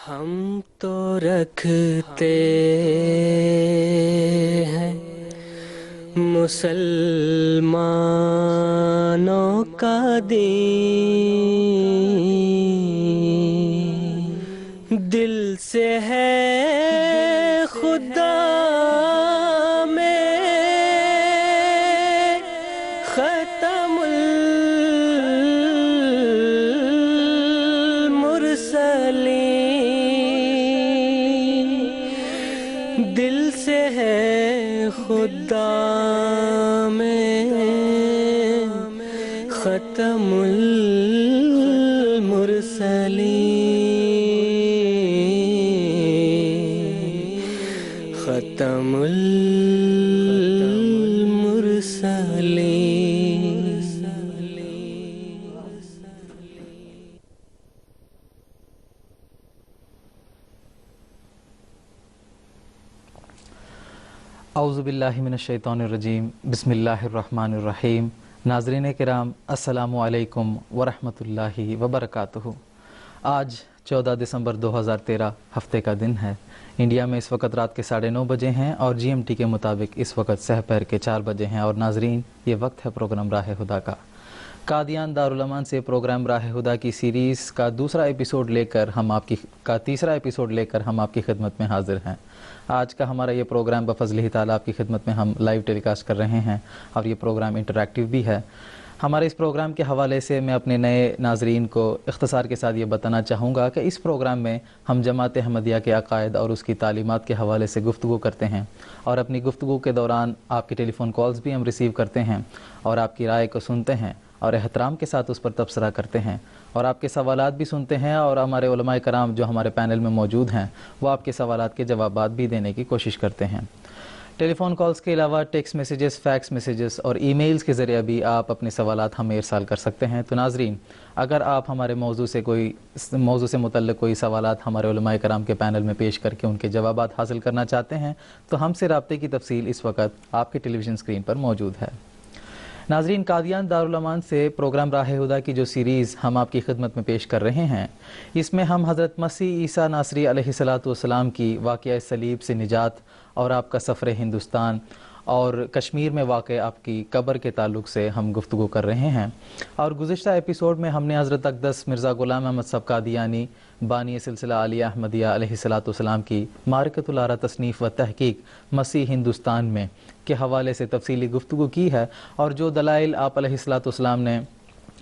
ہم تو رکھتے ہیں مسلمانوں کا دین، دل سے ہے خدا میں ختم المرسلین، دل سے ہے خدا میں ختم المرسلین، ختم المرسلین۔ اعوذ باللہ من الشیطان الرجیم، بسم اللہ الرحمن الرحیم۔ ناظرین کرام، السلام علیکم ورحمۃ اللہ وبرکاتہ۔ آج 14 دسمبر 2013 ہفتے کا دن ہے۔ انڈیا میں اس وقت رات کے 9:30 بجے ہیں اور جی ایم ٹی کے مطابق اس وقت سحر کے 4 بجے ہیں۔ اور ناظرین، یہ وقت ہے پروگرام راہ خدا کا۔ قادیان دارالمان سے پروگرام راہ خدا کی سیریز کا دوسرا ایپیسوڈ لے کر تیسرا ایپیسوڈ لے کر ہم آپ کی خدمت میں حاضر ہیں۔ آج کا ہمارا یہ پروگرام بفضلہ تعالیٰ آپ کی خدمت میں ہم لائیو ٹیلی کاسٹ کر رہے ہیں اور یہ پروگرام انٹریکٹیو بھی ہے۔ ہمارے اس پروگرام کے حوالے سے میں اپنے نئے ناظرین کو اختصار کے ساتھ یہ بتانا چاہوں گا کہ اس پروگرام میں ہم جماعت احمدیہ کے عقائد اور اس کی تعلیمات کے حوالے سے گفتگو کرتے ہیں، اور اپنی گفتگو کے دوران آپ کے ٹیلی فون کالز بھی ہم ریسیو کرتے ہیں اور آپ کی رائے کو سنتے ہیں اور احترام کے ساتھ اس پر تبصرہ کرتے ہیں، اور آپ کے سوالات بھی سنتے ہیں، اور ہمارے علماء کرام جو ہمارے پینل میں موجود ہیں وہ آپ کے سوالات کے جوابات بھی دینے کی کوشش کرتے ہیں۔ ٹیلی فون کالز کے علاوہ ٹیکسٹ میسیجز، فیکس میسیجز اور ای میلز کے ذریعے بھی آپ اپنے سوالات ہمیں ارسال کر سکتے ہیں۔ تو ناظرین، اگر آپ ہمارے موضوع سے متعلق کوئی سوالات ہمارے علماء کرام کے پینل میں پیش کر کے ان کے جوابات حاصل کرنا چاہتے ہیں تو ہم سے رابطے کی تفصیل اس وقت آپ کے ٹیلی ویژن اسکرین پر موجود ہے۔ ناظرین، قادیان دارالمان سے پروگرام راہ خدا کی جو سیریز ہم آپ کی خدمت میں پیش کر رہے ہیں، اس میں ہم حضرت مسیح عیسیٰ ناصری علیہ السلام کی واقعہ صلیب سے نجات اور آپ کا سفر ہندوستان اور کشمیر میں واقع آپ کی قبر کے تعلق سے ہم گفتگو کر رہے ہیں۔ اور گزشتہ ایپیسوڈ میں ہم نے حضرت اقدس مرزا غلام احمد صاحب قادیانی بانی سلسلہ عالیہ احمدیہ علیہ السلام کی معرکۃ الآراء تصنیف و تحقیق مسیح ہندوستان میں کے حوالے سے تفصیلی گفتگو کی ہے، اور جو دلائل آپ علیہ السلام نے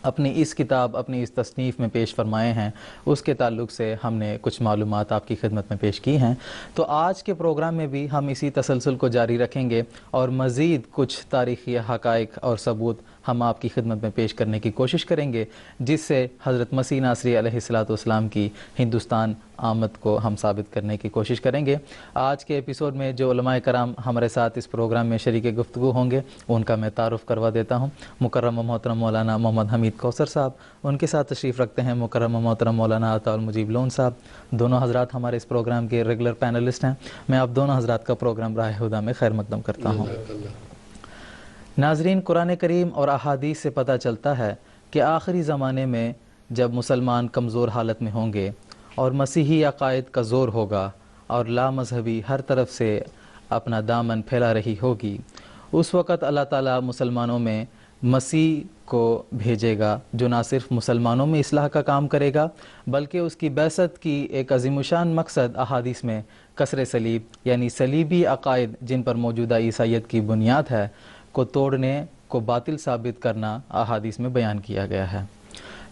اپنی اس کتاب، اپنی اس تصنیف میں پیش فرمائے ہیں، اس کے تعلق سے ہم نے کچھ معلومات آپ کی خدمت میں پیش کی ہیں۔ تو آج کے پروگرام میں بھی ہم اسی تسلسل کو جاری رکھیں گے اور مزید کچھ تاریخی حقائق اور ثبوت ہم آپ کی خدمت میں پیش کرنے کی کوشش کریں گے، جس سے حضرت مسیح ناصری علیہ السلام کی ہندوستان آمد کو ہم ثابت کرنے کی کوشش کریں گے۔ آج کے ایپیسوڈ میں جو علماء کرام ہمارے ساتھ اس پروگرام میں شریک گفتگو ہوں گے ان کا میں تعارف کروا دیتا ہوں۔ مکرم و محترم مولانا محمد حمید کوثر صاحب، ان کے ساتھ تشریف رکھتے ہیں مکرم و محترم مولانا عطا المجیب لون صاحب۔ دونوں حضرات ہمارے اس پروگرام کے ریگولر پینلسٹ ہیں۔ میں آپ دونوں حضرات کا پروگرام راہ خدا میں خیر مقدم کرتا ہوں۔ ناظرین، قرآن کریم اور احادیث سے پتہ چلتا ہے کہ آخری زمانے میں جب مسلمان کمزور حالت میں ہوں گے اور مسیحی عقائد کا زور ہوگا اور لا مذہبی ہر طرف سے اپنا دامن پھیلا رہی ہوگی، اس وقت اللہ تعالیٰ مسلمانوں میں مسیح کو بھیجے گا جو نہ صرف مسلمانوں میں اصلاح کا کام کرے گا بلکہ اس کی بعثت کی ایک عظیم الشان مقصد احادیث میں کسر صلیب یعنی صلیبی عقائد جن پر موجودہ عیسائیت کی بنیاد ہے کو توڑنے کو باطل ثابت کرنا احادیث میں بیان کیا گیا ہے۔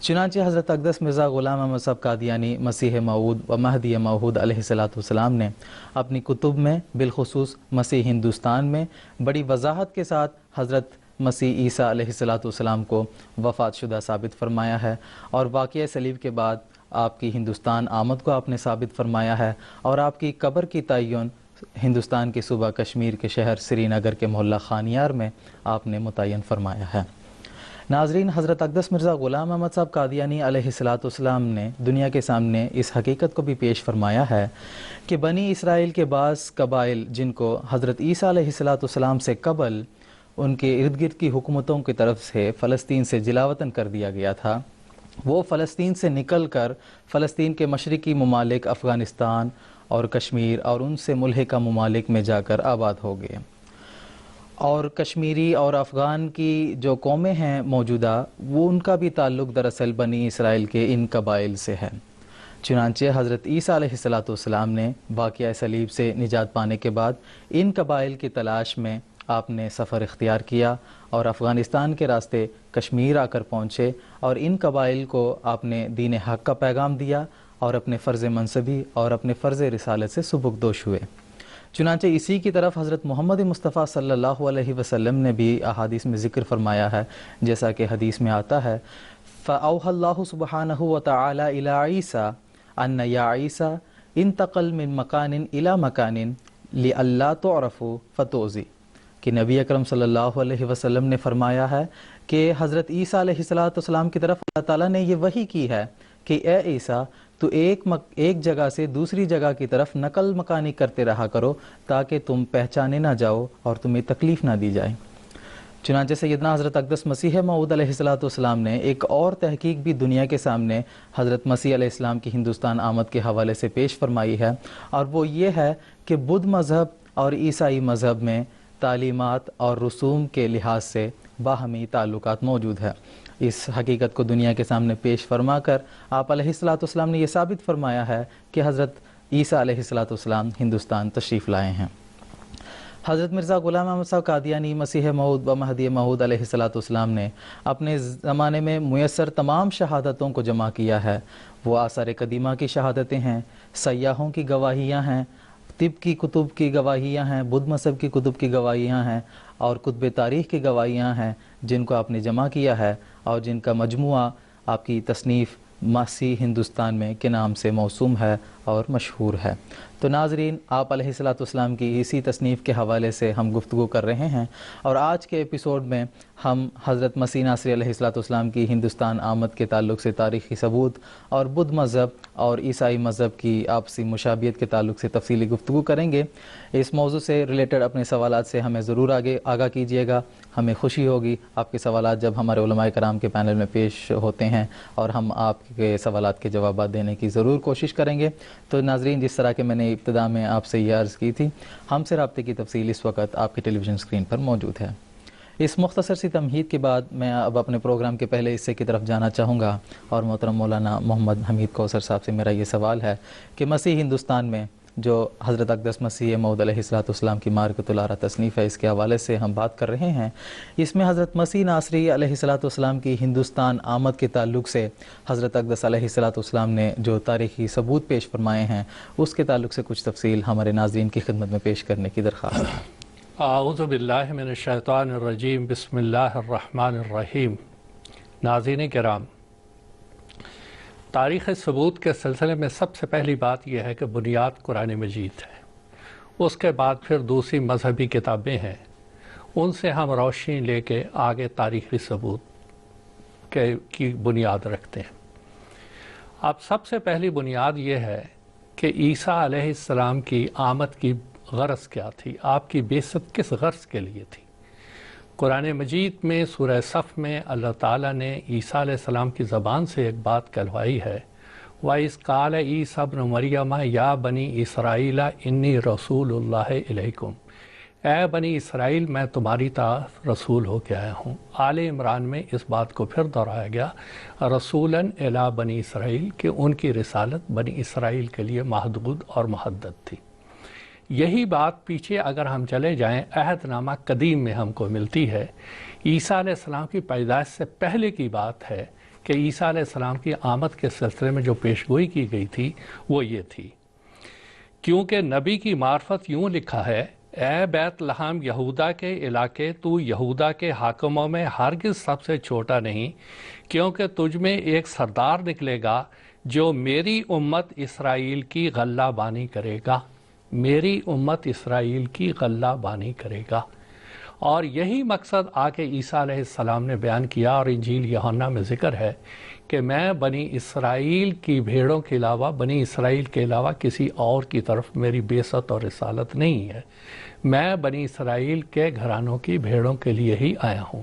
چنانچہ حضرت اقدس مرزا غلام احمد صاحب قادیانی مسیح موعود و مہدی موعود علیہ السلام نے اپنی کتب میں بالخصوص مسیح ہندوستان میں بڑی وضاحت کے ساتھ حضرت مسیح عیسیٰ علیہ السلام کو وفات شدہ ثابت فرمایا ہے، اور واقعہ صلیب کے بعد آپ کی ہندوستان آمد کو آپ نے ثابت فرمایا ہے، اور آپ کی قبر کی تعین ہندوستان کے صوبہ کشمیر کے شہر سری نگر کے محلہ خانیار میں آپ نے متعین فرمایا ہے۔ ناظرین، حضرت اقدس مرزا غلام احمد صاحب قادیانی علیہ السلام نے دنیا کے سامنے اس حقیقت کو بھی پیش فرمایا ہے کہ بنی اسرائیل کے بعض قبائل جن کو حضرت عیسیٰ علیہ السلام سے قبل ان کے ارد گرد کی حکومتوں کی طرف سے فلسطین سے جلاوطن کر دیا گیا تھا، وہ فلسطین سے نکل کر فلسطین کے مشرقی ممالک افغانستان اور کشمیر اور ان سے ملحقہ ممالک میں جا کر آباد ہو گئے، اور کشمیری اور افغان کی جو قومیں ہیں موجودہ، وہ ان کا بھی تعلق دراصل بنی اسرائیل کے ان قبائل سے ہے۔ چنانچہ حضرت عیسیٰ علیہ السلام نے واقعہ صلیب سے نجات پانے کے بعد ان قبائل کی تلاش میں آپ نے سفر اختیار کیا اور افغانستان کے راستے کشمیر آ کر پہنچے، اور ان قبائل کو آپ نے دین حق کا پیغام دیا اور اپنے فرض منصبی اور اپنے فرض رسالت سے سبکدوش ہوئے۔ چنانچہ اسی کی طرف حضرت محمد مصطفیٰ صلی اللہ علیہ وسلم نے بھی احادیث میں ذکر فرمایا ہے، جیسا کہ حدیث میں آتا ہے، فَأَوْحَى اللَّهُ سُبْحَانَهُ وَتَعَالَى إِلَىٰ عِيسَىٰ أَنَّ يَا عِيسَىٰ انتقل من مکان إِلَىٰ مکان لِأَلَّا تُعْرَفُوا فَتُؤْذِ، کہ نبی اکرم صلی اللہ علیہ وسلم نے فرمایا ہے کہ حضرت عیسیٰ علیہ السلام کی طرف اللہ تعالیٰ نے یہ وحی کی ہے کہ اے عیسیٰ، تو ایک جگہ سے دوسری جگہ کی طرف نقل مکانی کرتے رہا کرو تاکہ تم پہچانے نہ جاؤ اور تمہیں تکلیف نہ دی جائے۔ چنانچہ سیدنا حضرت اقدس مسیح موعود علیہ السلام نے ایک اور تحقیق بھی دنیا کے سامنے حضرت مسیح علیہ السلام کی ہندوستان آمد کے حوالے سے پیش فرمائی ہے، اور وہ یہ ہے کہ بدھ مذہب اور عیسائی مذہب میں تعلیمات اور رسوم کے لحاظ سے باہمی تعلقات موجود ہے۔ اس حقیقت کو دنیا کے سامنے پیش فرما کر آپ علیہ السلام نے یہ ثابت فرمایا ہے کہ حضرت عیسیٰ علیہ السلام ہندوستان تشریف لائے ہیں۔ حضرت مرزا غلام احمد صاحب قادیانی مسیح موعود و مہدی موعود علیہ السلام نے اپنے زمانے میں میسر تمام شہادتوں کو جمع کیا ہے۔ وہ آثار قدیمہ کی شہادتیں ہیں، سیاحوں کی گواہیاں ہیں، طب کی کتب کی گواہیاں ہیں، بدھ مذہب کی کتب کی گواہیاں ہیں، اور کتب تاریخ کی گواہیاں ہیں، جن کو آپ نے جمع کیا ہے اور جن کا مجموعہ آپ کی تصنیف مسیح ہندوستان میں کے نام سے موسوم ہے اور مشہور ہے۔ تو ناظرین، آپ علیہ السلام کی اسی تصنیف کے حوالے سے ہم گفتگو کر رہے ہیں، اور آج کے ایپیسوڈ میں ہم حضرت مسیح ناصری علیہ السلام کی ہندوستان آمد کے تعلق سے تاریخی ثبوت اور بدھ مذہب اور عیسائی مذہب کی آپسی مشابہت کے تعلق سے تفصیلی گفتگو کریں گے۔ اس موضوع سے ریلیٹڈ اپنے سوالات سے ہمیں ضرور آگاہ کیجیے گا۔ ہمیں خوشی ہوگی آپ کے سوالات جب ہمارے علماء کرام کے پینل میں پیش ہوتے ہیں، اور ہم آپ کے سوالات کے جوابات دینے کی ضرور کوشش کریں گے۔ تو ناظرین، جس طرح کہ میں نے ابتدا میں آپ سے یہ عرض کی تھی، ہم سے رابطے کی تفصیل اس وقت آپ کی ٹیلی ویژن اسکرین پر موجود ہے۔ اس مختصر سی تمہید کے بعد میں اب اپنے پروگرام کے پہلے حصے کی طرف جانا چاہوں گا، اور محترم مولانا محمد حمید کوثر صاحب سے میرا یہ سوال ہے کہ مسیح ہندوستان میں جو حضرت اقدس مسیح موعود علیہ السلام کی مارکۃ العرا تصنیف ہے، اس کے حوالے سے ہم بات کر رہے ہیں۔ اس میں حضرت مسیح ناصری علیہ السلام کی ہندوستان آمد کے تعلق سے حضرت اقدس علیہ السلام نے جو تاریخی ثبوت پیش فرمائے ہیں، اس کے تعلق سے کچھ تفصیل ہمارے ناظرین کی خدمت میں پیش کرنے کی درخواست ہے۔ اعوذ باللہ من الشیطان الرجیم، بسم اللہ الرحمن الرحیم۔ ناظرین کرام، تاریخ ثبوت کے سلسلے میں سب سے پہلی بات یہ ہے کہ بنیاد قرآن مجید ہے، اس کے بعد پھر دوسری مذہبی کتابیں ہیں، ان سے ہم روشنی لے کے آگے تاریخی ثبوت کی بنیاد رکھتے ہیں۔ اب سب سے پہلی بنیاد یہ ہے کہ عیسیٰ علیہ السلام کی آمد کی غرض کیا تھی، آپ کی بعثت کس غرض کے لیے تھی۔ قرآن مجید میں سورہ صف میں اللہ تعالیٰ نے عیسیٰ علیہ السلام کی زبان سے ایک بات کہلوائی ہے، وَإِذْ قَالَ عِيسَىٰ ابْنُ مَرْيَمَ يَا بَنِي إِسْرَائِيلَ إِنِّي رَسُولُ اللَّهِ إِلَيْكُمْ، اے بنی اسرائیل میں تمہاری طرف رسول ہو کے آیا ہوں۔ آل عمران میں اس بات کو پھر دہرایا گیا، رسولاً الی بنی اسرائیل، کہ ان کی رسالت بنی اسرائیل کے لیے محدود اور محدد تھی۔ یہی بات پیچھے اگر ہم چلے جائیں عہد نامہ قدیم میں ہم کو ملتی ہے۔ عیسیٰ علیہ السلام کی پیدائش سے پہلے کی بات ہے کہ عیسیٰ علیہ السلام کی آمد کے سلسلے میں جو پیشگوئی کی گئی تھی وہ یہ تھی، کیونکہ نبی کی معرفت یوں لکھا ہے، اے بیت لحم یہودا کے علاقے، تو یہودا کے حاکموں میں ہرگز سب سے چھوٹا نہیں، کیونکہ تجھ میں ایک سردار نکلے گا جو میری امت اسرائیل کی غلہ بانی کرے گا، میری امت اسرائیل کی غلہ بانی کرے گا۔ اور یہی مقصد آگے عیسیٰ علیہ السلام نے بیان کیا، اور انجیل یوحنا میں ذکر ہے کہ میں بنی اسرائیل کی بھیڑوں کے علاوہ، بنی اسرائیل کے علاوہ کسی اور کی طرف میری بعثت اور رسالت نہیں ہے، میں بنی اسرائیل کے گھرانوں کی بھیڑوں کے لیے ہی آیا ہوں۔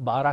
12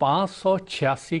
586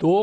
2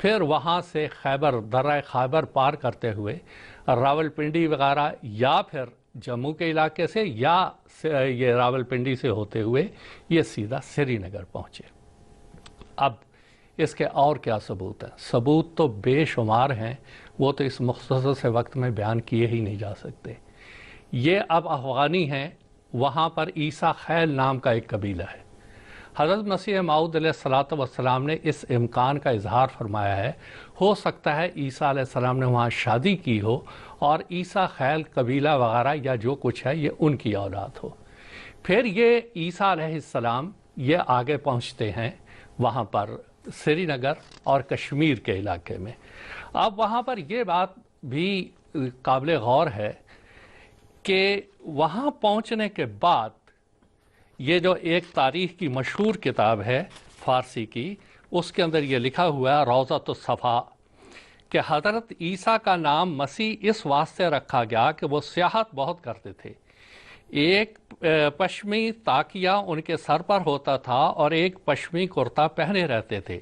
پھر وہاں سے خیبر درہ خیبر پار کرتے ہوئے راولپنڈی وغیرہ یا پھر جموں کے علاقے سے یا یہ راولپنڈی سے ہوتے ہوئے یہ سیدھا سری نگر پہنچے۔ اب اس کے اور کیا ثبوت ہیں؟ ثبوت تو بے شمار ہیں، وہ تو اس مختصر سے وقت میں بیان کیے ہی نہیں جا سکتے۔ یہ اب افغانی ہیں، وہاں پر عیسیٰ خیل نام کا ایک قبیلہ ہے۔ حضرت مسیح موعود علیہ السلام نے اس امکان کا اظہار فرمایا ہے، ہو سکتا ہے عیسیٰ علیہ السلام نے وہاں شادی کی ہو اور عیسیٰ خیل قبیلہ وغیرہ یا جو کچھ ہے یہ ان کی اولاد ہو۔ پھر یہ عیسیٰ علیہ السلام یہ آگے پہنچتے ہیں وہاں پر سری نگر اور کشمیر کے علاقے میں۔ اب وہاں پر یہ بات بھی قابل غور ہے کہ وہاں پہنچنے کے بعد یہ جو ایک تاریخ کی مشہور کتاب ہے فارسی کی، اس کے اندر یہ لکھا ہوا ہے روضۃ الصفا کہ حضرت عیسیٰ کا نام مسیح اس واسطے رکھا گیا کہ وہ سیاحت بہت کرتے تھے۔ ایک پشمی تاکیہ ان کے سر پر ہوتا تھا اور ایک پشمی کرتا پہنے رہتے تھے،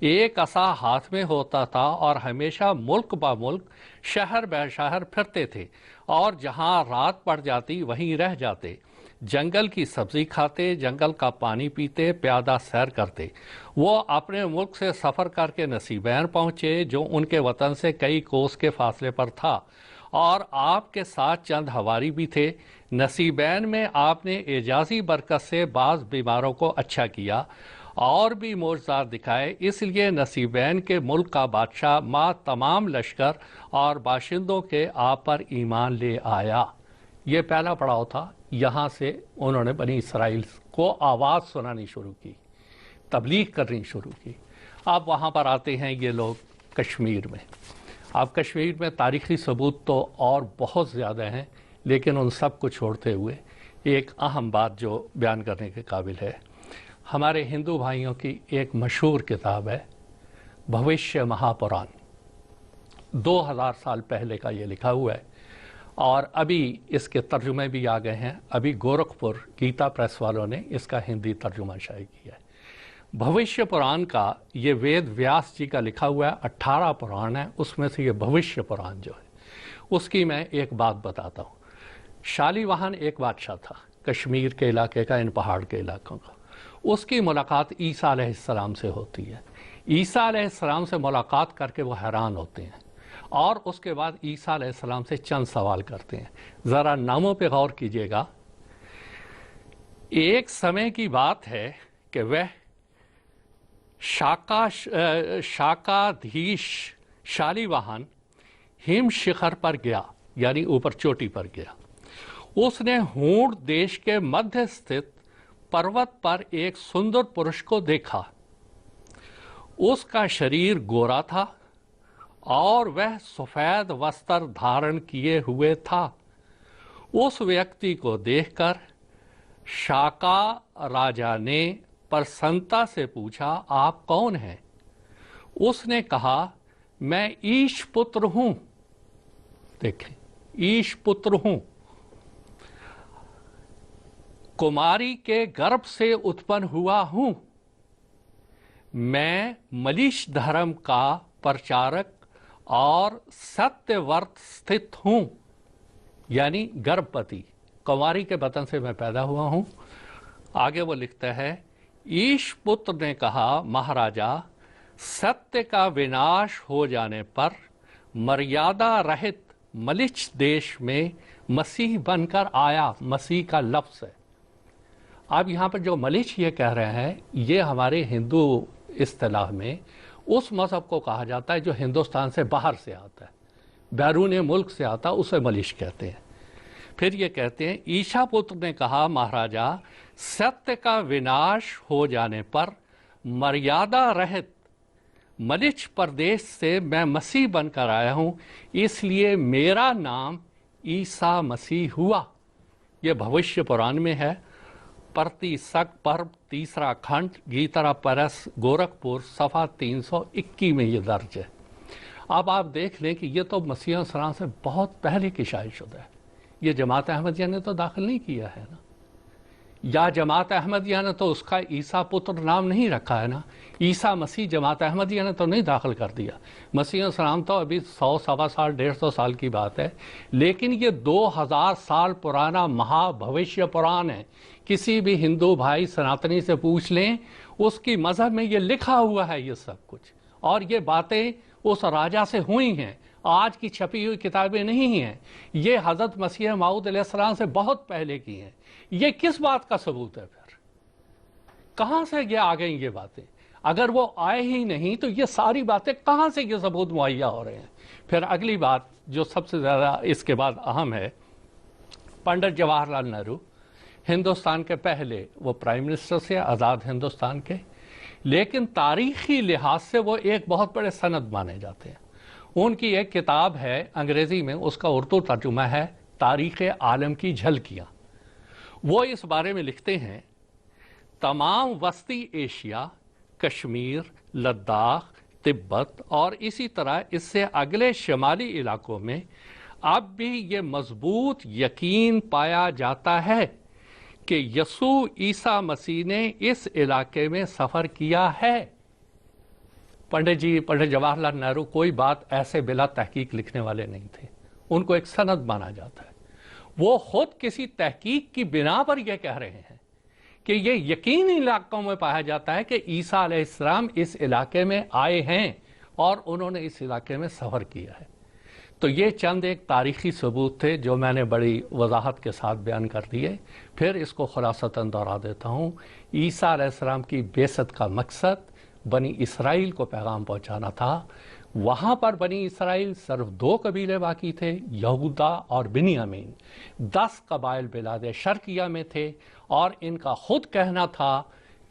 ایک عصا ہاتھ میں ہوتا تھا اور ہمیشہ ملک با ملک شہر بہ شہر پھرتے تھے اور جہاں رات پڑ جاتی وہیں رہ جاتے، جنگل کی سبزی کھاتے، جنگل کا پانی پیتے، پیادہ سیر کرتے۔ وہ اپنے ملک سے سفر کر کے نصیبین پہنچے جو ان کے وطن سے کئی کوس کے فاصلے پر تھا، اور آپ کے ساتھ چند ہواری بھی تھے۔ نصیبین میں آپ نے اعجازی برکت سے بعض بیماروں کو اچھا کیا اور بھی معجزات دکھائے، اس لیے نصیبین کے ملک کا بادشاہ ماں تمام لشکر اور باشندوں کے آپ پر ایمان لے آیا۔ یہ پہلا پڑاؤ تھا، یہاں سے انہوں نے بنی اسرائیل کو آواز سنانی شروع کی، تبلیغ کرنی شروع کی۔ اب وہاں پر آتے ہیں یہ لوگ کشمیر میں۔ اب کشمیر میں تاریخی ثبوت تو اور بہت زیادہ ہیں، لیکن ان سب کو چھوڑتے ہوئے ایک اہم بات جو بیان کرنے کے قابل ہے، ہمارے ہندو بھائیوں کی ایک مشہور کتاب ہے بھوشیہ مہا پران، 2000 سال پہلے کا یہ لکھا ہوا ہے، اور ابھی اس کے ترجمے بھی آ گئے ہیں۔ ابھی گورکھپور گیتا پریس والوں نے اس کا ہندی ترجمہ شائع کیا ہے۔ بھوشیہ پران کا یہ وید ویاس جی کا لکھا ہوا ہے، 18 پران ہے، اس میں سے یہ بھوشیہ پران جو ہے اس کی میں ایک بات بتاتا ہوں۔ شالی واہن ایک بادشاہ تھا کشمیر کے علاقے کا، ان پہاڑ کے علاقوں کا۔ اس کی ملاقات عیسیٰ علیہ السلام سے ہوتی ہے۔ عیسیٰ علیہ السلام سے ملاقات کر کے وہ حیران ہوتے ہیں اور اس کے بعد عیسیٰ علیہ السلام سے چند سوال کرتے ہیں۔ ذرا ناموں پہ غور کیجئے گا۔ ایک سمے کی بات ہے کہ وہ شاکادھیش شالی واہن ہم شخر پر گیا، یعنی اوپر چوٹی پر گیا۔ اس نے ہونڈ دیش کے مدھیہ استھت پروت پر ایک سندر پرش کو دیکھا۔ اس کا شریر گورا تھا اور وہ سفید وستر دھارن کیے ہوئے تھا۔ اس ویکتی کو دیکھ کر شاکا راجا نے پرسنتا سے پوچھا، آپ کون ہیں؟ اس نے کہا، میں ایش پتر ہوں۔ دیکھیں، ایش پتر ہوں، کماری کے گربھ سے اتپن ہوا ہوں۔ میں ملیش دھرم کا پرچارک اور ستیہ ورت ستھت ہوں، یعنی گربھوتی، کماری کے بطن سے میں پیدا ہوا ہوں۔ آگے وہ لکھتا ہے، ایش پتر نے کہا، مہاراجا، ستیہ کا وناش ہو جانے پر مریادہ رہت ملچ دیش میں مسیح بن کر آیا۔ مسیح کا لفظ ہے۔ اب یہاں پر جو ملچ یہ کہہ رہے ہیں، یہ ہمارے ہندو اصطلاح میں اس مذہب کو کہا جاتا ہے جو ہندوستان سے باہر سے آتا ہے، بیرون ملک سے آتا ہے، اسے ملچ کہتے ہیں۔ پھر یہ کہتے ہیں، ایشا پتر نے کہا، مہاراجا، ستیہ کا وناش ہو جانے پر مریادہ رہت ملچ پردیش سے میں مسیح بن کر آیا ہوں، اس لیے میرا نام عیسیٰ مسیح ہوا۔ یہ بھوشیہ پران میں ہے، پرتی سک پرب، تیسرا کھنڈ، گیترا پرس گورکھپور، صفحہ 321 میں یہ درج ہے۔ اب آپ دیکھ لیں کہ یہ تو مسیح علیہ السلام سے بہت پہلے کی شائع شدہ ہے۔ یہ جماعت احمدیہ نے تو داخل نہیں کیا ہے نا، یا جماعت احمدیہ نے تو اس کا عیسیٰ پتر نام نہیں رکھا ہے نا، عیسیٰ مسیح جماعت احمدیہ نے تو نہیں داخل کر دیا۔ مسیح السلام تو ابھی 100 سوا سال 150 سال کی بات ہے، لیکن یہ 2000 سال پرانا مہا بھوشیہ پران ہے۔ کسی بھی ہندو بھائی سناتنی سے پوچھ لیں، اس کی مذہب میں یہ لکھا ہوا ہے یہ سب کچھ، اور یہ باتیں اس راجا سے ہوئی ہیں، آج کی چھپی ہوئی کتابیں نہیں ہیں، یہ حضرت مسیح موعود علیہ السلام سے بہت پہلے کی ہیں۔ یہ کس بات کا ثبوت ہے پھر؟ کہاں سے یہ آ گئیں یہ باتیں؟ اگر وہ آئے ہی نہیں تو یہ ساری باتیں کہاں سے یہ ثبوت مہیا ہو رہے ہیں؟ پھر اگلی بات جو سب سے زیادہ اس کے بعد اہم ہے، پنڈت جواہر لال نہرو ہندوستان کے پہلے وہ پرائم منسٹر سے آزاد ہندوستان کے، لیکن تاریخی لحاظ سے وہ ایک بہت بڑے سند مانے جاتے ہیں۔ ان کی ایک کتاب ہے انگریزی میں، اس کا اردو ترجمہ ہے تاریخ عالم کی جھلکیاں۔ وہ اس بارے میں لکھتے ہیں، تمام وسطی ایشیا، کشمیر، لداخ، تبت اور اسی طرح اس سے اگلے شمالی علاقوں میں اب بھی یہ مضبوط یقین پایا جاتا ہے کہ یسوع عیسیٰ مسیح نے اس علاقے میں سفر کیا ہے۔ پنڈت جواہر لال نہرو کوئی بات ایسے بلا تحقیق لکھنے والے نہیں تھے، ان کو ایک سند مانا جاتا ہے۔ وہ خود کسی تحقیق کی بنا پر یہ کہہ رہے ہیں کہ یہ یقینی علاقوں میں پایا جاتا ہے کہ عیسیٰ علیہ السلام اس علاقے میں آئے ہیں اور انہوں نے اس علاقے میں سفر کیا ہے۔ تو یہ چند ایک تاریخی ثبوت تھے جو میں نے بڑی وضاحت کے ساتھ بیان کر دیے۔ پھر اس کو خلاصتاً دہرا دیتا ہوں۔ عیسیٰ علیہ السلام کی بعثت کا مقصد بنی اسرائیل کو پیغام پہنچانا تھا۔ وہاں پر بنی اسرائیل صرف 2 قبیلے باقی تھے، یہودا اور بنیامین۔ 10 قبائل بلاد شرقیہ میں تھے، اور ان کا خود کہنا تھا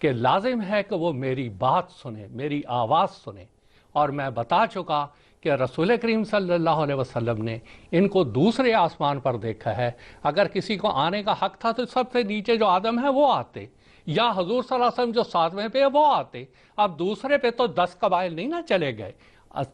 کہ لازم ہے کہ وہ میری بات سنیں، میری آواز سنیں۔ اور میں بتا چکا کہ رسول کریم صلی اللہ علیہ وسلم نے ان کو دوسرے آسمان پر دیکھا ہے۔ اگر کسی کو آنے کا حق تھا تو سب سے نیچے جو آدم ہے وہ آتے، یا حضور صلی اللہ علیہ وسلم جو 7ویں پہ ہے وہ آتے۔ اب دوسرے پہ تو 10 قبائل نہیں نہ چلے گئے۔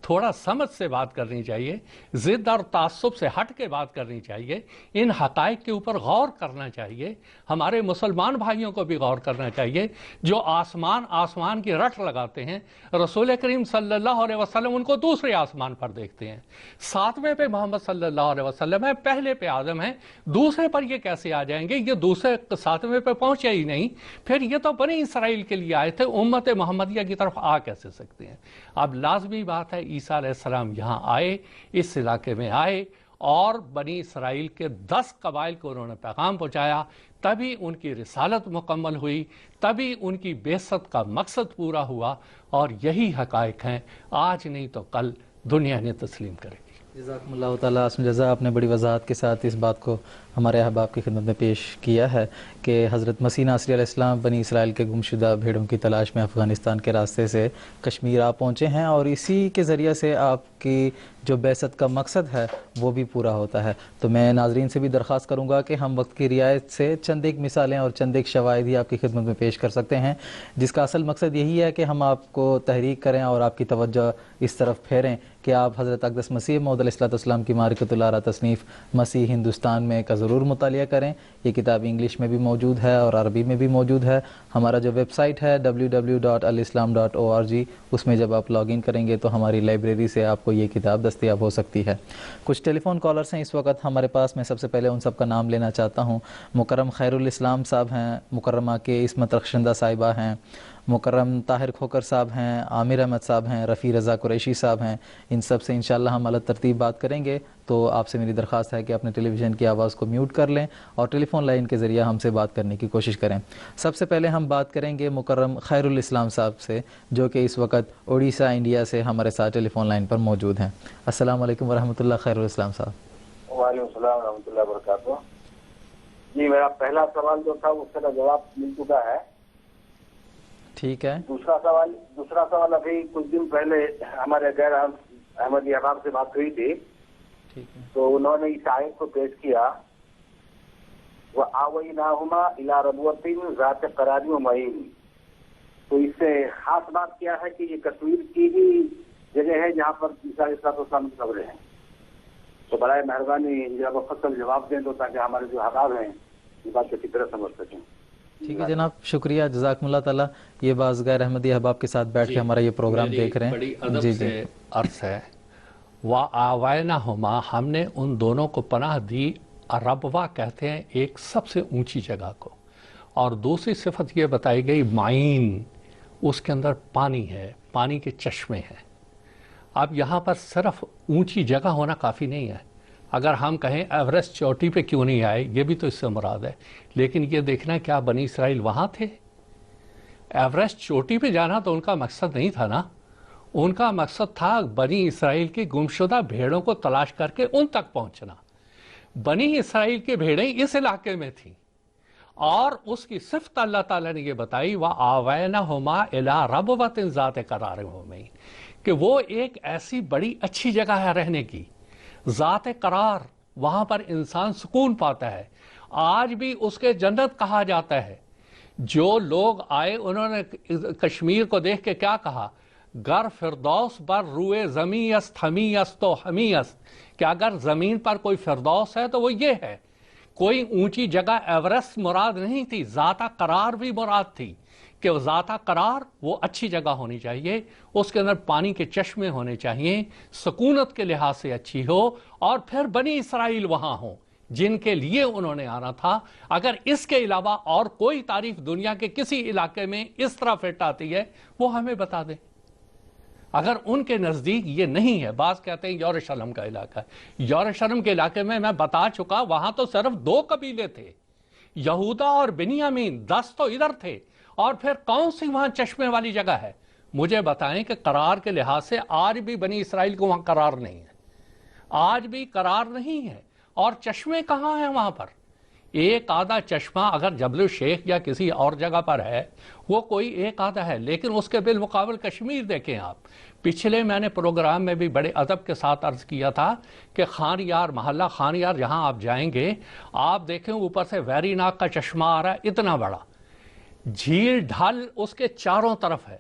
تھوڑا سمجھ سے بات کرنی چاہیے، ضد اور تعصب سے ہٹ کے بات کرنی چاہیے، ان حقائق کے اوپر غور کرنا چاہیے۔ ہمارے مسلمان بھائیوں کو بھی غور کرنا چاہیے جو آسمان کی رٹ لگاتے ہیں۔ رسول کریم صلی اللہ علیہ وسلم ان کو دوسرے آسمان پر دیکھتے ہیں۔ 7ویں پہ محمد صلی اللہ علیہ وسلم ہے، پہلے پہ آدم ہے، دوسرے پر یہ کیسے آ جائیں گے؟ یہ دوسرے 7ویں پہ پہنچے ہی نہیں، پھر یہ تو بنی اسرائیل کے لیے آئے تھے، امت محمدیہ کی طرف آ کیسے سکتے ہیں؟ اب لازمی بات ہے عیسیٰ علیہ السلام یہاں آئے، اس علاقے میں آئے، اور بنی اسرائیل کے 10 قبائل کو انہوں نے پیغام پہنچایا، تبھی ان کی رسالت مکمل ہوئی، تبھی ان کی بعثت کا مقصد پورا ہوا، اور یہی حقائق ہیں، آج نہیں تو کل دنیا نے تسلیم کرے گی۔ جزاکم اللہ تعالیٰ حسن جزا، آپ نے بڑی وضاحت کے ساتھ اس بات کو ہمارے احباب کی خدمت میں پیش کیا ہے کہ حضرت مسیح ناصری علیہ السلام بنی اسرائیل کے گمشدہ بھیڑوں کی تلاش میں افغانستان کے راستے سے کشمیر آ پہنچے ہیں، اور اسی کے ذریعے سے آپ کی جو بعثت کا مقصد ہے وہ بھی پورا ہوتا ہے۔ تو میں ناظرین سے بھی درخواست کروں گا کہ ہم وقت کی رعایت سے چند ایک مثالیں اور چند ایک شواہد ہی آپ کی خدمت میں پیش کر سکتے ہیں، جس کا اصل مقصد یہی ہے کہ ہم آپ کو تحریک کریں اور آپ کی توجہ اس طرف پھیریں کہ آپ حضرت اقدس مسیح موعود علیہ السلام کی معرکۃ الآراء تصنیف مسیح ہندوستان میں کا ضرور مطالعہ کریں۔ یہ کتاب انگلش میں بھی موجود ہے اور عربی میں بھی موجود ہے۔ ہمارا جو ویب سائٹ ہے www.alislam.org، اس میں جب آپ لاگ ان کریں گے تو ہماری لائبریری سے آپ کو یہ کتاب دستیاب ہو سکتی ہے۔ کچھ ٹیلی فون کالرز ہیں اس وقت ہمارے پاس، میں سب سے پہلے ان سب کا نام لینا چاہتا ہوں۔ مکرم خیر الاسلام صاحب ہیں، مکرمہ کے عصمت رخشندہ صاحبہ ہیں، مکرم طاہر کھوکر صاحب ہیں، عامر احمد صاحب ہیں، رفیع رضا قریشی صاحب ہیں۔ ان سب سے انشاءاللہ ہم الگ ترتیب بات کریں گے، تو آپ سے میری درخواست ہے کہ اپنے ٹیلی ویژن کی آواز کو میوٹ کر لیں اور ٹیلی فون لائن کے ذریعے ہم سے بات کرنے کی کوشش کریں۔ سب سے پہلے ہم بات کریں گے مکرم خیر الاسلام صاحب سے، جو کہ اس وقت اڑیسہ انڈیا سے ہمارے ساتھ ٹیلی فون لائن پر موجود ہیں۔ السلام علیکم ورحمۃ اللہ، خیر الاسلام صاحب۔ وعلیکم السلام ورحمۃ اللہ وبرکاتہ۔ جی، میرا پہلا سوال جو تھا اس کا جواب مل چکا ہے۔ ٹھیک ہے۔ دوسرا سوال ابھی کچھ دن پہلے ہمارے غیر احمدی احباب سے بات ہوئی تھی، تو انہوں نے اس آیت کو پیش کیا، وَآوَيْنَاهُمَا إِلَىٰ رَبْوَةٍ ذَاتِ قَرَارٍ وَمَعِينٍ۔ تو اس سے خاص بات کیا ہے کہ یہ کشمیر کی ہی جگہ ہے جہاں پر عیسیٰ علیہ السلام کی قبریں ہیں۔ تو برائے مہربانی جب مفصل جواب دیں تو تاکہ ہمارے جو احباب ہیں یہ بات اچھی طرح سمجھ سکیں۔ ٹھیک ہے جناب، شکریہ، جزاکم اللہ تعالیٰ. یہ بعض غیر احمدی احباب کے ساتھ بیٹھ کے ہمارا یہ پروگرام دیکھ رہے ہیں. بڑی ادب سے عرض ہے، وَآوَيْنَهُمَا، ہم نے ان دونوں کو پناہ دی. ربوہ کہتے ہیں ایک سب سے اونچی جگہ کو، اور دوسری صفت یہ بتائی گئی معین، اس کے اندر پانی ہے، پانی کے چشمے ہیں. اب یہاں پر صرف اونچی جگہ ہونا کافی نہیں ہے. اگر ہم کہیں ایورسٹ چوٹی پہ کیوں نہیں آئے، یہ بھی تو اس سے مراد ہے، لیکن یہ دیکھنا کیا بنی اسرائیل وہاں تھے؟ ایورسٹ چوٹی پہ جانا تو ان کا مقصد نہیں تھا نا. ان کا مقصد تھا بنی اسرائیل کی گمشدہ بھیڑوں کو تلاش کر کے ان تک پہنچنا. بنی اسرائیل کی بھیڑیں اس علاقے میں تھیں، اور اس کی صفت اللہ تعالیٰ نے یہ بتائی، وَآوَيْنَهُمَا إِلَىٰ رَبْوَةٍ ذَاتِ قَرَارٍ مُّبِينٍ، کہ وہ ایک ایسی بڑی اچھی جگہ ہے رہنے کی، ذات قرار، وہاں پر انسان سکون پاتا ہے. آج بھی اس کے جنت کہا جاتا ہے. جو لوگ آئے انہوں نے کشمیر کو دیکھ کے کیا کہا؟ گر فردوس بر روئے زمین است ہمی است و ہمی است، کہ اگر زمین پر کوئی فردوس ہے تو وہ یہ ہے. کوئی اونچی جگہ ایورسٹ مراد نہیں تھی، ذاتہ قرار بھی مراد تھی، کہ وہ ذاتہ قرار وہ اچھی جگہ ہونی چاہیے، اس کے اندر پانی کے چشمے ہونے چاہیے، سکونت کے لحاظ سے اچھی ہو، اور پھر بنی اسرائیل وہاں ہوں جن کے لیے انہوں نے آنا تھا. اگر اس کے علاوہ اور کوئی تعریف دنیا کے کسی علاقے میں اس طرح فٹ آتی ہے وہ ہمیں بتا دیں. اگر ان کے نزدیک یہ نہیں ہے، بعض کہتے ہیں یروشلم کا علاقہ ہے. یروشلم کے علاقے میں بتا چکا، وہاں تو صرف 2 قبیلے تھے، یہودا اور بنیامین، 10 تو ادھر تھے، اور پھر کون سی وہاں چشمے والی جگہ ہے؟ مجھے بتائیں کہ قرار کے لحاظ سے آج بھی بنی اسرائیل کو وہاں قرار نہیں ہے، آج بھی قرار نہیں ہے. اور چشمے کہاں ہیں وہاں پر؟ ایک آدھا چشمہ اگر جبل الشیخ یا کسی اور جگہ پر ہے وہ کوئی ایک آدھا ہے، لیکن اس کے بالمقابل کشمیر دیکھیں آپ. پچھلے میں نے پروگرام میں بھی بڑے ادب کے ساتھ عرض کیا تھا کہ خان یار محلہ خان یار جہاں آپ جائیں گے، آپ دیکھیں اوپر سے ویری ناگ کا چشمہ آ رہا ہے، اتنا بڑا جھیل ڈھل اس کے چاروں طرف ہے،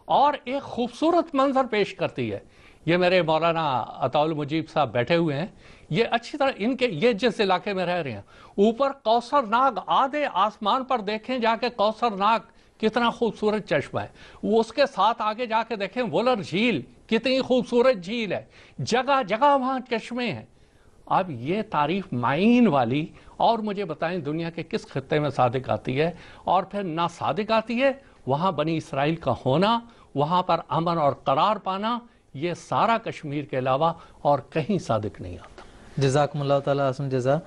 اور ایک خوبصورت منظر پیش کرتی ہے. یہ میرے مولانا عطا المجیب صاحب بیٹھے ہوئے ہیں، یہ اچھی طرح ان کے یہ جس علاقے میں رہ رہے ہیں، اوپر کوثر ناگ، آدھے آسمان پر دیکھیں جا کے کوثر ناگ کتنا خوبصورت چشمہ ہے. وہ اس کے ساتھ آگے جا کے دیکھیں وولر جھیل، کتنی خوبصورت جھیل ہے، جگہ جگہ وہاں چشمے ہیں. اب یہ تعریف معین والی، اور مجھے بتائیں دنیا کے کس خطے میں صادق آتی ہے؟ اور پھر نہ صادق آتی ہے. وہاں بنی اسرائیل کا ہونا، وہاں پر امن اور قرار پانا، یہ سارا کشمیر کے علاوہ اور کہیں صادق نہیں آتا. جزاکم اللہ تعالیٰ حسن جزا.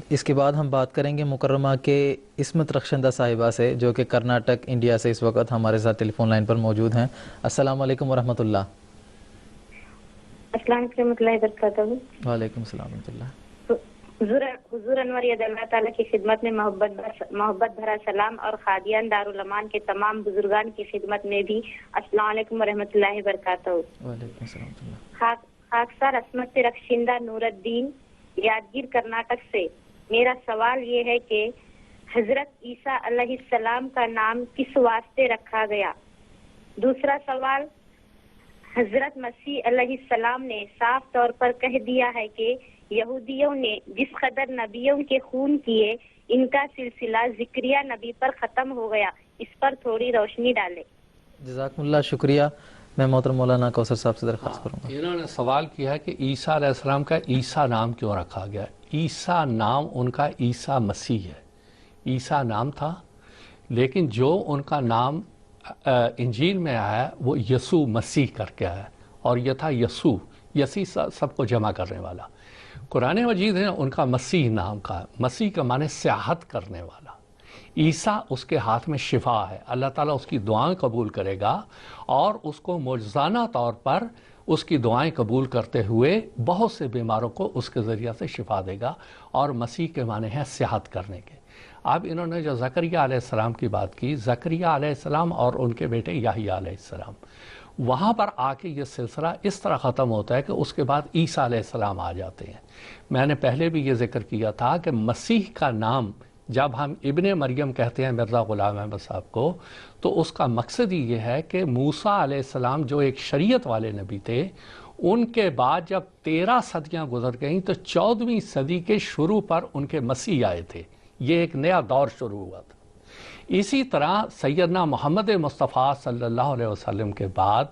اس کے بعد ہم بات کریں گے مکرمہ کے عصمت رخشندہ صاحبہ سے، جو کہ کرناٹک انڈیا سے اس وقت ہمارے ساتھ ٹیلی فون لائن پر موجود ہیں. السلام علیکم ورحمۃ اللہ. السلام علیکم ورحمۃ اللہ وبرکاتہ. وعلیکم السلام ورحمۃ اللہ. حضور انوریت اللہ تعالیٰ کی خدمت میں محبت بھرا سلام، اور خادیان دارالمان کے تمام بزرگان کی خدمت میں بھی السلام علیکم ورحمۃ اللہ وبرکاتہ. وعلیکم السلام ورحمۃ اللہ. خاکسار عصمت رخشندہ نور الدین، یادگیر کرناٹک سے. میرا سوال یہ ہے کہ حضرت عیسیٰ علیہ السلام کا نام کس واسطے رکھا گیا؟ دوسرا سوال، حضرت مسیح علیہ السلام نے صاف طور پر کہہ دیا ہے کہ یہودیوں نے جس قدر نبیوں کے خون کیے، ان کا سلسلہ زکریا نبی پر ختم ہو گیا. اس پر تھوڑی روشنی ڈالے. جزاکم اللہ، شکریہ. میں محترم مولانا کوثر صاحب سے درخواست کروں گا. انہوں نے سوال کیا ہے کہ عیسیٰ علیہ السلام کا عیسیٰ نام کیوں رکھا گیا؟ عیسیٰ نام ان کا عیسیٰ مسیح ہے، عیسیٰ نام تھا، لیکن جو ان کا نام انجیل میں آیا وہ یسوع مسیح کر کے آیا، اور یہ تھا یسوع، یسی سب کو جمع کرنے والا. قرآن مجید نے ان کا مسیح نام کہا. مسیح کا معنی سیاحت کرنے والا. عیسیٰ اس کے ہاتھ میں شفا ہے، اللہ تعالیٰ اس کی دعائیں قبول کرے گا، اور اس کو معجزانہ طور پر اس کی دعائیں قبول کرتے ہوئے بہت سے بیماروں کو اس کے ذریعہ سے شفا دے گا. اور مسیح کے معنی ہے سیاحت کرنے کے. اب انہوں نے جو زکریا علیہ السلام کی بات کی، زکریا علیہ السلام اور ان کے بیٹے یحییٰ علیہ السلام، وہاں پر آ کے یہ سلسلہ اس طرح ختم ہوتا ہے کہ اس کے بعد عیسیٰ علیہ السلام آ جاتے ہیں. میں نے پہلے بھی یہ ذکر کیا تھا کہ مسیح کا نام جب ہم ابن مریم کہتے ہیں مرزا غلام احمد صاحب کو، تو اس کا مقصد ہی یہ ہے کہ موسیٰ علیہ السلام جو ایک شریعت والے نبی تھے، ان کے بعد جب 13 صدیاں گزر گئیں تو 14ویں صدی کے شروع پر ان کے مسیح آئے تھے. یہ ایک نیا دور شروع ہوا تھا. اسی طرح سیدنا محمد مصطفیٰ صلی اللہ علیہ وسلم کے بعد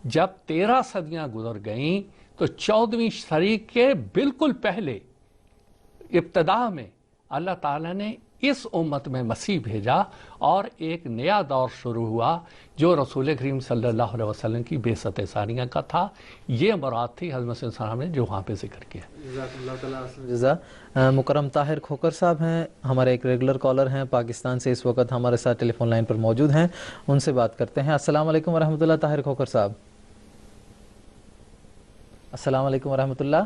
جب 13 صدیاں گزر گئیں تو 14ویں صدی کے بالکل پہلے ابتدا میں اللہ تعالیٰ نے اس امت میں مسیح بھیجا اور ایک نیا دور شروع ہوا جو رسول کریم صلی اللہ علیہ وسلم کی بعثت ثانیہ کا تھا. یہ مراد تھی حضرت مسیح السلام نے جو وہاں پہ ذکر کیا. جزاک اللہ تعالیٰ جزا. مکرم طاہر کھوکر صاحب ہیں, ہمارے ایک ریگولر کالر ہیں, پاکستان سے اس وقت ہمارے ساتھ ٹیلی فون لائن پر موجود ہیں, ان سے بات کرتے ہیں. السلام علیکم ورحمۃ اللہ. طاہر کھوکر صاحب السلام علیکم ورحمۃ اللہ.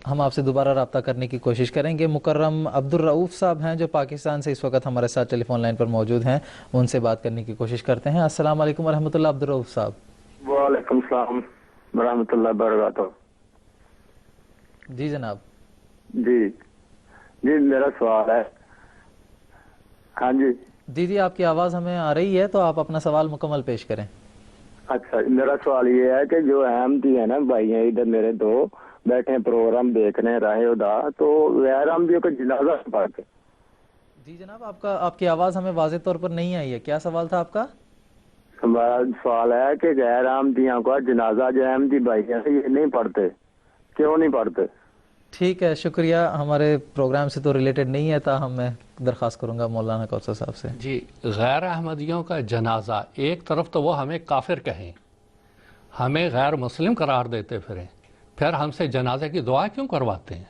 ہم آپ سے دوبارہ رابطہ کرنے کی کوشش کریں گے. مکرم عبدالرؤوف صاحب ہیں جو پاکستان سے اس وقت ہمارے ساتھ ٹیلی فون لائن پر موجود ہیں, ان سے بات کرنے کی کوشش کرتے ہیں. السلام علیکم ورحمۃ اللہ. عبدالرؤوف صاحب. وعلیکم السلام ورحمۃ اللہ وبرکاتہ. جی جناب. جی میرا سوال ہے. ہاں جی آپ کی آواز ہمیں آ رہی ہے, تو آپ اپنا سوال مکمل پیش کریں. اچھا, میرا سوال یہ ہے کہ جو احمدی ہے نا بھائی ہیں ادھر میرے دو بیٹھے ہیں پروگرام دیکھنے راہ ادا, تو غیر احمدیوں کا جنازہ پڑھتے. جی جناب, آپ کی آواز ہمیں واضح طور پر نہیں آئی ہے. کیا سوال تھا آپ کا؟ ہمارا سوال ہے کہ غیر احمدیوں کا جنازہ جو احمدی بھائی ہیں یہ نہیں پڑھتے, کیوں نہیں پڑھتے؟ ٹھیک ہے, شکریہ. ہمارے پروگرام سے تو ریلیٹڈ نہیں ہے, تاہم میں درخواست کروں گا مولانا کوثر صاحب سے. جی, غیر احمدیوں کا جنازہ ایک طرف تو وہ ہمیں کافر کہیں, ہمیں غیر مسلم قرار دیتے پھریں, پھر ہم سے جنازے کی دعا کیوں کرواتے ہیں؟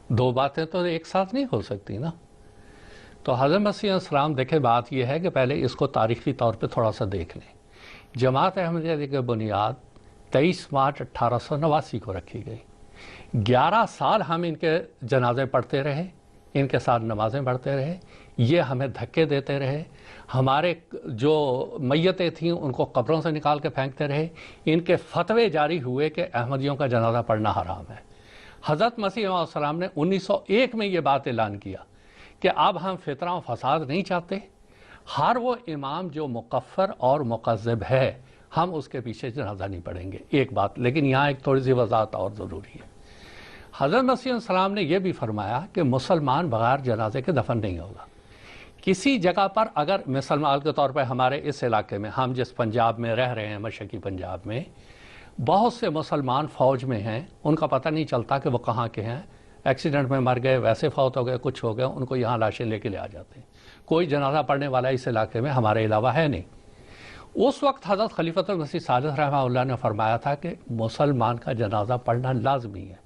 دو باتیں تو ایک ساتھ نہیں ہو سکتی نا. تو حضرت مسیح علیہ السلام دیکھیں, بات یہ ہے کہ پہلے اس کو تاریخی طور پہ تھوڑا سا دیکھ لیں. جماعت احمدیہ کی بنیاد 23 مارچ 1889 کو رکھی گئی. 11 سال ہم ان کے جنازے پڑھتے رہے, ان کے ساتھ نمازیں پڑھتے رہے, یہ ہمیں دھکے دیتے رہے, ہمارے جو میتیں تھیں ان کو قبروں سے نکال کے پھینکتے رہے. ان کے فتوے جاری ہوئے کہ احمدیوں کا جنازہ پڑھنا حرام ہے. حضرت مسیح علیہ السلام نے 1901 میں یہ بات اعلان کیا کہ اب ہم فتنہ و فساد نہیں چاہتے, ہر وہ امام جو مکفر اور مکذب ہے ہم اس کے پیچھے جنازہ نہیں پڑھیں گے. ایک بات, لیکن یہاں ایک تھوڑی سی وضاحت اور ضروری ہے. حضرت مسیح علیہ السلام نے یہ بھی فرمایا کہ مسلمان بغیر جنازے کے دفن نہیں ہوگا. کسی جگہ پر اگر مثال کے طور پہ ہمارے اس علاقے میں, ہم جس پنجاب میں رہ رہے ہیں مشرقی پنجاب میں, بہت سے مسلمان فوج میں ہیں, ان کا پتہ نہیں چلتا کہ وہ کہاں کے ہیں, ایکسیڈنٹ میں مر گئے, ویسے فوت ہو گئے, کچھ ہو گئے, ان کو یہاں لاشیں لے کے لے آ جاتے ہیں. کوئی جنازہ پڑھنے والا اس علاقے میں ہمارے علاوہ ہے نہیں. اس وقت حضرت خلیفۃ المسیح ثالث رحمہ اللہ نے فرمایا تھا کہ مسلمان کا جنازہ پڑھنا لازمی ہے,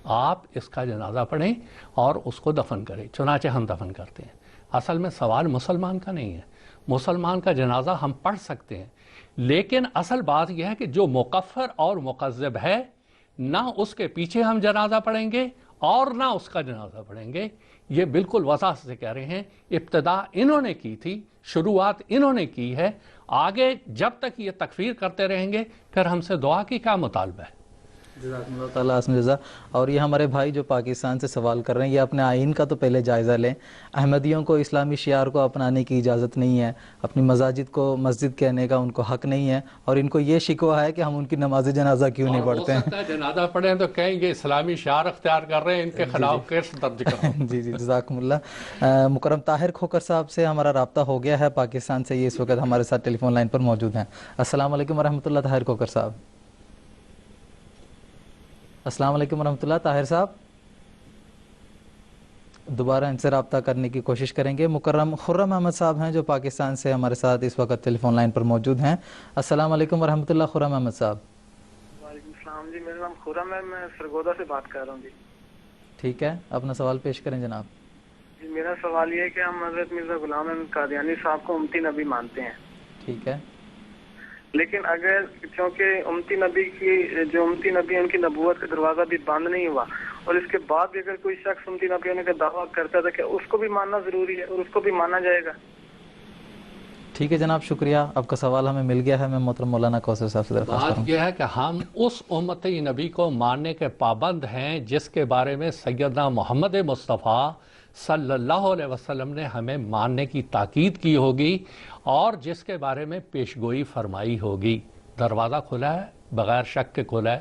آپ اس کا جنازہ پڑھیں اور اس کو دفن کریں. چنانچہ ہم دفن کرتے ہیں. اصل میں سوال مسلمان کا نہیں ہے, مسلمان کا جنازہ ہم پڑھ سکتے ہیں, لیکن اصل بات یہ ہے کہ جو مکفر اور مکذب ہے نہ اس کے پیچھے ہم جنازہ پڑھیں گے اور نہ اس کا جنازہ پڑھیں گے. یہ بالکل وضاحت سے کہہ رہے ہیں, ابتدا انہوں نے کی تھی, شروعات انہوں نے کی ہے, آگے جب تک یہ تکفیر کرتے رہیں گے پھر ہم سے دعا کی کیا مطالبہ ہے. جزاکم اللہ تعالیٰ حسن جزا. اور یہ ہمارے بھائی جو پاکستان سے سوال کر رہے ہیں, یہ اپنے آئین کا تو پہلے جائزہ لیں. احمدیوں کو اسلامی شعار کو اپنانے کی اجازت نہیں ہے, اپنی مساجد کو مسجد کہنے کا ان کو حق نہیں ہے, اور ان کو یہ شکوہ ہے کہ ہم ان کی نماز جنازہ کیوں نہیں پڑھتے ہیں. ہو سکتا ہے جنازہ پڑھیں تو کہیں گے اسلامی شعار اختیار کر رہے ہیں, ان کے خلاف کیس درج کرو. جی جزاکم اللہ. مکرم طاہر کھوکر صاحب سے ہمارا رابطہ ہو گیا ہے پاکستان سے, یہ اس وقت ہمارے ساتھ ٹیلی فون لائن پر موجود ہیں. السلام علیکم ورحمۃ اللہ. طاہر کھوکر صاحب. السلام علیکم ورحمۃ اللہ. طاہر صاحب دوبارہ ان سے رابطہ کرنے کی کوشش کریں گے. مکرم خرم احمد صاحب ہیں جو پاکستان سے ہمارے ساتھ اس وقت ٹیلی فون لائن پر موجود ہیں. السلام علیکم ورحمۃ اللہ. خرم احمد صاحب. وعلیکم السلام جی, میرا نام خرم ہے, میں سرگودا سے بات کر رہا ہوں جی. ٹھیک ہے, اپنا سوال پیش کریں جناب. جی میرا سوال یہ ہے کہ ہم حضرت مرزا غلام احمد قادیانی صاحب کو امتی نبی مانتے ہیں. ٹھیک ہے, لیکن اگر چونکہ امتی نبی ان کی نبوت کا دروازہ بھی بند نہیں ہوا, اور اس کے بعد بھی اگر کوئی شخص امتی نبی ہونے کا دعویٰ کرتا تھا کہ اس کو بھی ماننا ضروری ہے اور اس کو بھی مانا جائے گا. ٹھیک ہے جناب, شکریہ. آپ کا سوال ہمیں مل گیا ہے. میں محترم مولانا کوثر صاحب سے درخواست کروں. بات یہ ہے کہ ہم اس امتی نبی کو ماننے کے پابند ہیں جس کے بارے میں سیدنا محمد مصطفیٰ صلی اللہ علیہ وسلم نے ہمیں ماننے کی تاکید کی ہوگی اور جس کے بارے میں پیشگوئی فرمائی ہوگی. دروازہ کھلا ہے, بغیر شک کے کھلا ہے,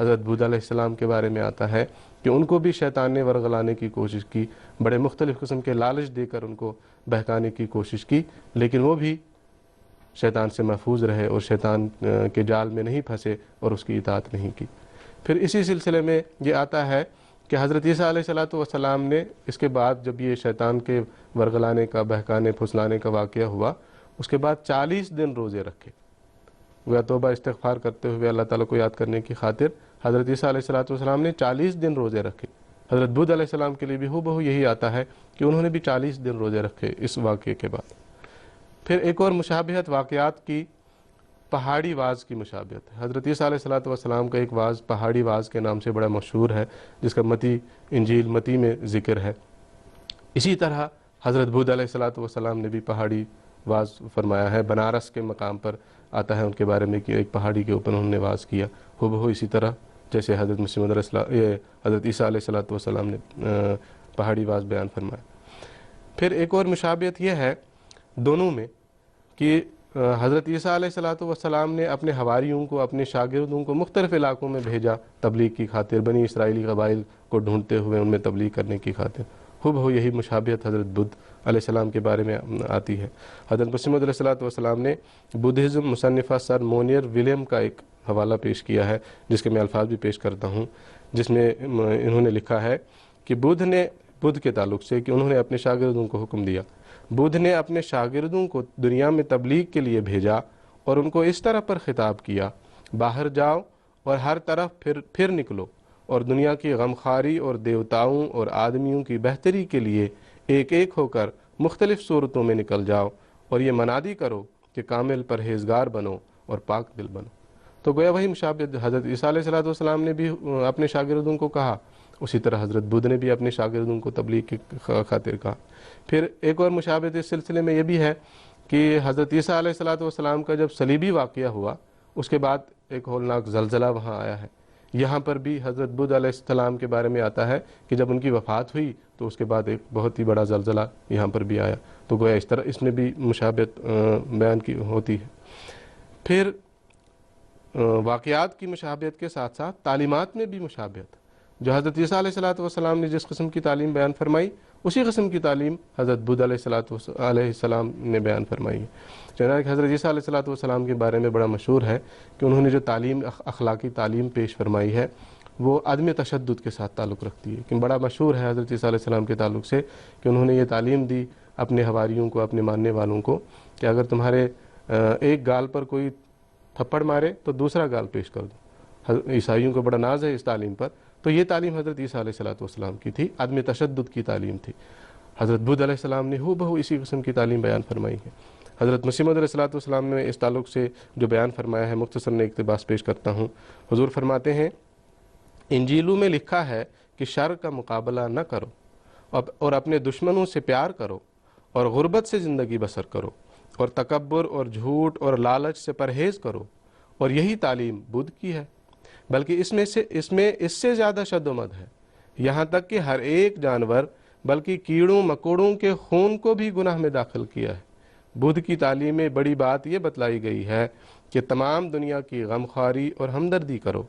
حضرت ہود علیہ السلام کے بارے میں آتا ہے کہ ان کو بھی شیطان نے ورغلانے کی کوشش کی، بڑے مختلف قسم کے لالچ دے کر ان کو بہکانے کی کوشش کی، لیکن وہ بھی شیطان سے محفوظ رہے اور شیطان کے جال میں نہیں پھنسے اور اس کی اطاعت نہیں کی۔ پھر اسی سلسلے میں یہ آتا ہے کہ حضرت عیسیٰ علیہ السلام نے اس کے بعد جب یہ شیطان کے ورغلانے کا، بہکانے، پھسلانے کا واقعہ ہوا، اس کے بعد 40 دن روزے رکھے، وہ توبہ استغفار کرتے ہوئے اللہ تعالیٰ کو یاد کرنے کی خاطر حضرت عیسیٰ علیہ السلام نے 40 دن روزے رکھے۔ حضرت ہود علیہ السلام کے لیے بھی ہو یہی آتا ہے کہ انہوں نے بھی 40 دن روزے رکھے اس واقعے کے بعد۔ پھر ایک اور مشابہت واقعات کی، پہاڑی واز کی مشابہت ہے۔ حضرت عیسیٰ علیہ السلام کا ایک واز پہاڑی واز کے نام سے بڑا مشہور ہے، جس کا متی انجیل متی میں ذکر ہے۔ اسی طرح حضرت ہود علیہ السلام نے بھی پہاڑی واز فرمایا ہے، بنارس کے مقام پر آتا ہے ان کے بارے میں کہ ایک پہاڑی کے اوپر انہوں نے واز کیا، ہو اسی طرح جیسے حضرت حضرت عیسیٰ علیہ السلام نے پہاڑی واز بیان فرمایا۔ پھر ایک اور مشابہت یہ ہے دونوں میں کہ حضرت عیسیٰ علیہ السلام نے اپنے حواریوں کو، اپنے شاگردوں کو مختلف علاقوں میں بھیجا تبلیغ کی خاطر، بنی اسرائیلی قبائل کو ڈھونڈتے ہوئے ان میں تبلیغ کرنے کی خاطر، ہو یہی مشابہت حضرت بدھ علیہ السلام کے بارے میں آتی ہے۔ حضرت مسیح موعود علیہ السلام نے بدھزم مصنفہ سر مونیر ولیم کا ایک حوالہ پیش کیا ہے، جس کے میں الفاظ بھی پیش کرتا ہوں، جس میں انہوں نے لکھا ہے کہ بدھ کے تعلق سے کہ انہوں نے اپنے شاگردوں کو حکم دیا، بدھ نے اپنے شاگردوں کو دنیا میں تبلیغ کے لیے بھیجا اور ان کو اس طرح پر خطاب کیا، باہر جاؤ اور ہر طرف پھر نکلو اور دنیا کی غمخواری اور دیوتاؤں اور آدمیوں کی بہتری کے لیے ایک ایک ہو کر مختلف صورتوں میں نکل جاؤ اور یہ منادی کرو کہ کامل پرہیزگار بنو اور پاک دل بنو۔ تو گویا وہی مشابہت حضرت عیسیٰ علیہ السلام نے بھی اپنے شاگردوں کو کہا، اسی طرح حضرت بدھ نے بھی اپنے شاگردوں کو تبلیغ کی خاطر کہا۔ پھر ایک اور مشابہت اس سلسلے میں یہ بھی ہے کہ حضرت عیسیٰ علیہ السلام کا جب صلیبی واقعہ ہوا، اس کے بعد ایک ہولناک زلزلہ وہاں آیا ہے۔ یہاں پر بھی حضرت بدھ علیہ السلام کے بارے میں آتا ہے کہ جب ان کی وفات ہوئی تو اس کے بعد ایک بہت ہی بڑا زلزلہ یہاں پر بھی آیا، تو گویا اس طرح اس میں بھی مشابہت بیان کی ہوتی ہے۔ پھر واقعات کی مشابہت کے ساتھ ساتھ تعلیمات میں بھی مشابہت، جو حضرت عیسیٰ علیہ السلام نے جس قسم کی تعلیم بیان فرمائی، اسی قسم کی تعلیم حضرت بدھ علیہ السلام نے بیان فرمائی ہے۔ چنانچہ حضرت عیسیٰ علیہ السلام کے بارے میں بڑا مشہور ہے کہ انہوں نے جو تعلیم، اخلاقی تعلیم پیش فرمائی ہے، وہ عدم تشدد کے ساتھ تعلق رکھتی ہے۔ کہ بڑا مشہور ہے حضرت عیسیٰ علیہ السلام کے تعلق سے کہ انہوں نے یہ تعلیم دی اپنے حواریوں کو، اپنے ماننے والوں کو، کہ اگر تمہارے ایک گال پر کوئی تھپڑ مارے تو دوسرا گال پیش کر دو۔ عیسائیوں کو بڑا ناز ہے اس تعلیم پر، تو یہ تعلیم حضرت عیسیٰ علیہ السلام کی تھی، عدم تشدد کی تعلیم تھی۔ حضرت بدھ علیہ السلام نے ہو اسی قسم کی تعلیم بیان فرمائی ہے۔ حضرت مسیح موعود علیہ السلام نے اس تعلق سے جو بیان فرمایا ہے، مختصر میں اقتباس پیش کرتا ہوں۔ حضور فرماتے ہیں، انجیلوں میں لکھا ہے کہ شر کا مقابلہ نہ کرو اور اپنے دشمنوں سے پیار کرو اور غربت سے زندگی بسر کرو اور تکبر اور جھوٹ اور لالچ سے پرہیز کرو، اور یہی تعلیم بدھ کی ہے، بلکہ اس میں اس سے زیادہ شد و مد ہے، یہاں تک کہ ہر ایک جانور بلکہ کیڑوں مکوڑوں کے خون کو بھی گناہ میں داخل کیا ہے۔ بدھ کی تعلیم میں بڑی بات یہ بتلائی گئی ہے کہ تمام دنیا کی غمخواری اور ہمدردی کرو،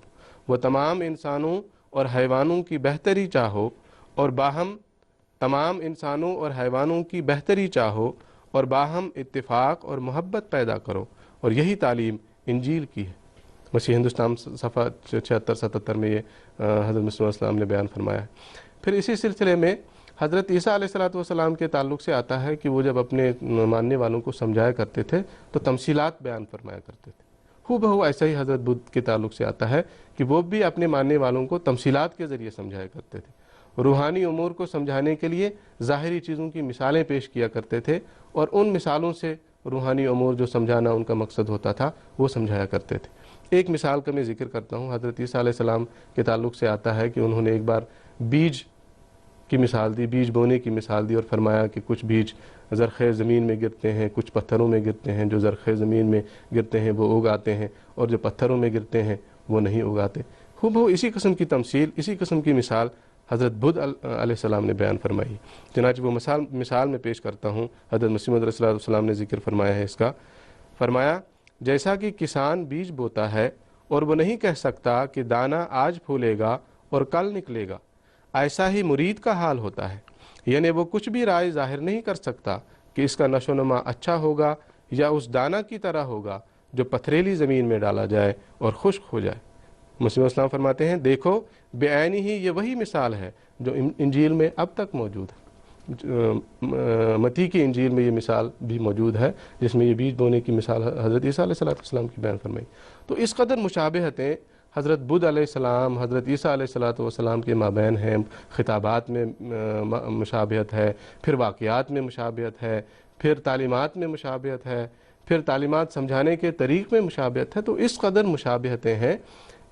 وہ تمام انسانوں اور حیوانوں کی بہتری چاہو اور باہم اتفاق اور محبت پیدا کرو، اور یہی تعلیم انجیل کی ہے۔ مسیح ہندوستان صفحہ 76-77 میں یہ حضرت مسیح علیہ السلام نے بیان فرمایا ہے۔ پھر اسی سلسلے میں حضرت عیسیٰ علیہ السلام کے تعلق سے آتا ہے کہ وہ جب اپنے ماننے والوں کو سمجھایا کرتے تھے تو تمثیلات بیان فرمایا کرتے تھے۔ بہو ایسا ہی حضرت بدھ کے تعلق سے آتا ہے کہ وہ بھی اپنے ماننے والوں کو تمثیلات کے ذریعے سمجھایا کرتے تھے۔ روحانی امور کو سمجھانے کے لیے ظاہری چیزوں کی مثالیں پیش کیا کرتے تھے، اور ان مثالوں سے روحانی امور جو سمجھانا ان کا مقصد ہوتا تھا وہ سمجھایا کرتے تھے۔ ایک مثال کا میں ذکر کرتا ہوں، حضرت عیسیٰ علیہ السلام کے تعلق سے آتا ہے کہ انہوں نے ایک بار بیج کی مثال دی، بیج بونے کی مثال دی، اور فرمایا کہ کچھ بیج زرخیز زمین میں گرتے ہیں، کچھ پتھروں میں گرتے ہیں، جو زرخیز زمین میں گرتے ہیں وہ اگاتے ہیں، اور جو پتھروں میں گرتے ہیں وہ نہیں اگاتے۔ بہو اسی قسم کی تمثیل، اسی قسم کی مثال حضرت بدھ علیہ السلام نے بیان فرمائی۔ چنانچہ وہ مثال میں پیش کرتا ہوں، حضرت مسیح موعود علیہ السلام نے ذکر فرمایا ہے اس کا۔ فرمایا، جیسا کہ کسان بیج بوتا ہے اور وہ نہیں کہہ سکتا کہ دانہ آج پھولے گا اور کل نکلے گا۔ ایسا ہی مرید کا حال ہوتا ہے، یعنی وہ کچھ بھی رائے ظاہر نہیں کر سکتا کہ اس کا نشو و نما اچھا ہوگا یا اس دانہ کی طرح ہوگا جو پتھریلی زمین میں ڈالا جائے اور خشک ہو جائے۔ مسلم اسلام فرماتے ہیں دیکھو بعینی ہی یہ وہی مثال ہے جو انجیل میں اب تک موجود ہے۔ متی کی انجیل میں یہ مثال بھی موجود ہے جس میں یہ بیج بونے کی مثال حضرت عیسیٰ علیہ السلام کی بیان فرمائی۔ تو اس قدر مشابہتیں حضرت بدھ علیہ السلام حضرت عیسیٰ علیہ السلام کے مابین ہیں، خطابات میں مشابہت ہے، پھر واقعات میں مشابہت ہے، پھر تعلیمات میں مشابہت ہے، پھر تعلیمات سمجھانے کے طریق میں مشابہت ہے۔ تو اس قدر مشابہتیں ہیں،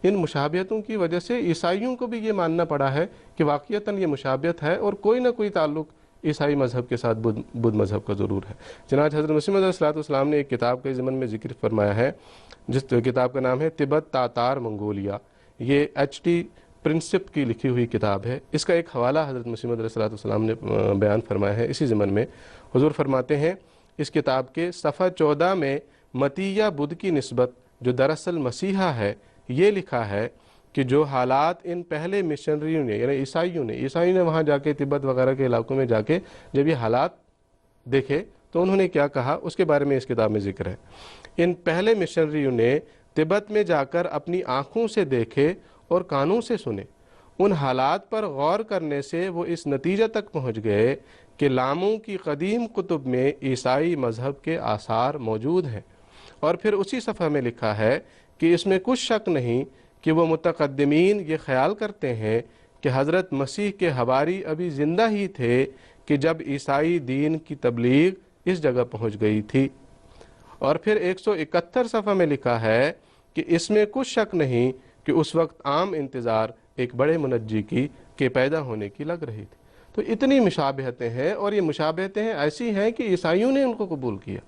ان مشابہتوں کی وجہ سے عیسائیوں کو بھی یہ ماننا پڑا ہے کہ واقعتاً یہ مشابہت ہے اور کوئی نہ کوئی تعلق عیسائی مذہب کے ساتھ بدھ مذہب کا ضرور ہے۔ چنانچہ حضرت مسیح موعود علیہ السلام نے ایک کتاب کے ضمن میں ذکر فرمایا ہے جس کتاب کا نام ہے تبت تاتار منگولیا۔ یہ HT پرنسپ کی لکھی ہوئی کتاب ہے۔ اس کا ایک حوالہ حضرت مسیح موعود علیہ السلام نے بیان فرمایا ہے اسی ضمن میں۔ حضور فرماتے ہیں اس کتاب کے صفحہ 14 میں متیہ بدھ کی نسبت جو دراصل مسیحا ہے یہ لکھا ہے کہ جو حالات ان پہلے مشنریوں نے یعنی عیسائیوں نے وہاں جا کے تبت وغیرہ کے علاقوں میں جا کے جب یہ حالات دیکھے تو انہوں نے کیا کہا اس کے بارے میں اس کتاب میں ذکر ہے۔ ان پہلے مشنریوں نے تبت میں جا کر اپنی آنکھوں سے دیکھے اور کانوں سے سنے۔ ان حالات پر غور کرنے سے وہ اس نتیجہ تک پہنچ گئے کہ لاموں کی قدیم کتب میں عیسائی مذہب کے آثار موجود ہیں۔ اور پھر اسی صفحہ میں لکھا ہے کہ اس میں کچھ شک نہیں کہ وہ متقدمین یہ خیال کرتے ہیں کہ حضرت مسیح کے حواری ابھی زندہ ہی تھے کہ جب عیسائی دین کی تبلیغ اس جگہ پہنچ گئی تھی۔ اور پھر 171 صفحہ میں لکھا ہے کہ اس میں کچھ شک نہیں کہ اس وقت عام انتظار ایک بڑے منجی کے پیدا ہونے کی لگ رہی تھی۔ تو اتنی مشابہتیں ہیں اور یہ مشابہتیں ایسی ہیں کہ عیسائیوں نے ان کو قبول کیا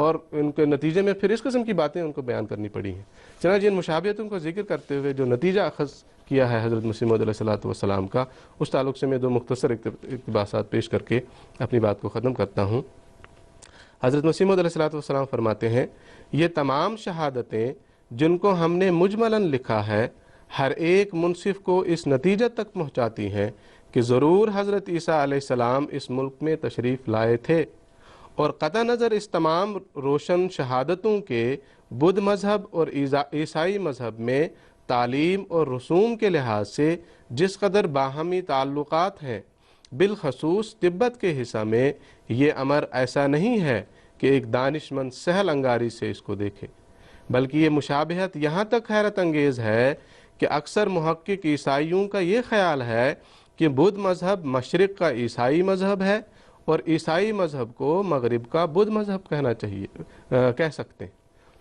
اور ان کے نتیجے میں پھر اس قسم کی باتیں ان کو بیان کرنی پڑی ہیں۔ چنانچہ ان مشابہتوں کو ذکر کرتے ہوئے جو نتیجہ اخذ کیا ہے حضرت مسیح موعود علیہ السلام کا، اس تعلق سے میں دو مختصر اقتباسات پیش کر کے اپنی بات کو ختم کرتا ہوں۔ حضرت مسیح موعود علیہ السلام فرماتے ہیں یہ تمام شہادتیں جن کو ہم نے مجملاً لکھا ہے ہر ایک منصف کو اس نتیجہ تک پہنچاتی ہیں کہ ضرور حضرت عیسیٰ علیہ السلام اس ملک میں تشریف لائے تھے، اور قطع نظر اس تمام روشن شہادتوں کے بدھ مذہب اور عیسائی مذہب میں تعلیم اور رسوم کے لحاظ سے جس قدر باہمی تعلقات ہیں، بالخصوص تبت کے حصہ میں یہ امر ایسا نہیں ہے کہ ایک دانش مند سہل انگاری سے اس کو دیکھے، بلکہ یہ مشابہت یہاں تک حیرت انگیز ہے کہ اکثر محقق عیسائیوں کا یہ خیال ہے کہ بدھ مذہب مشرق کا عیسائی مذہب ہے اور عیسائی مذہب کو مغرب کا بدھ مذہب کہہ سکتے ہیں۔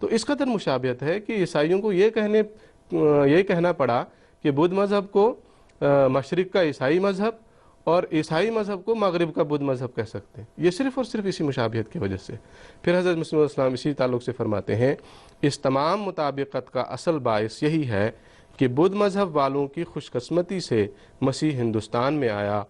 تو اس قدر مشابہت ہے کہ عیسائیوں کو یہ کہنا پڑا کہ بدھ مذہب کو مشرق کا عیسائی مذہب اور عیسائی مذہب کو مغرب کا بدھ مذہب کہہ سکتے ہیں، یہ صرف اور صرف اسی مشابہت کی وجہ سے۔ پھر حضرت مسیح موعود علیہ السلام اسی تعلق سے فرماتے ہیں اس تمام مطابقت کا اصل باعث یہی ہے کہ بدھ مذہب والوں کی خوش قسمتی سے مسیح ہندوستان میں آیا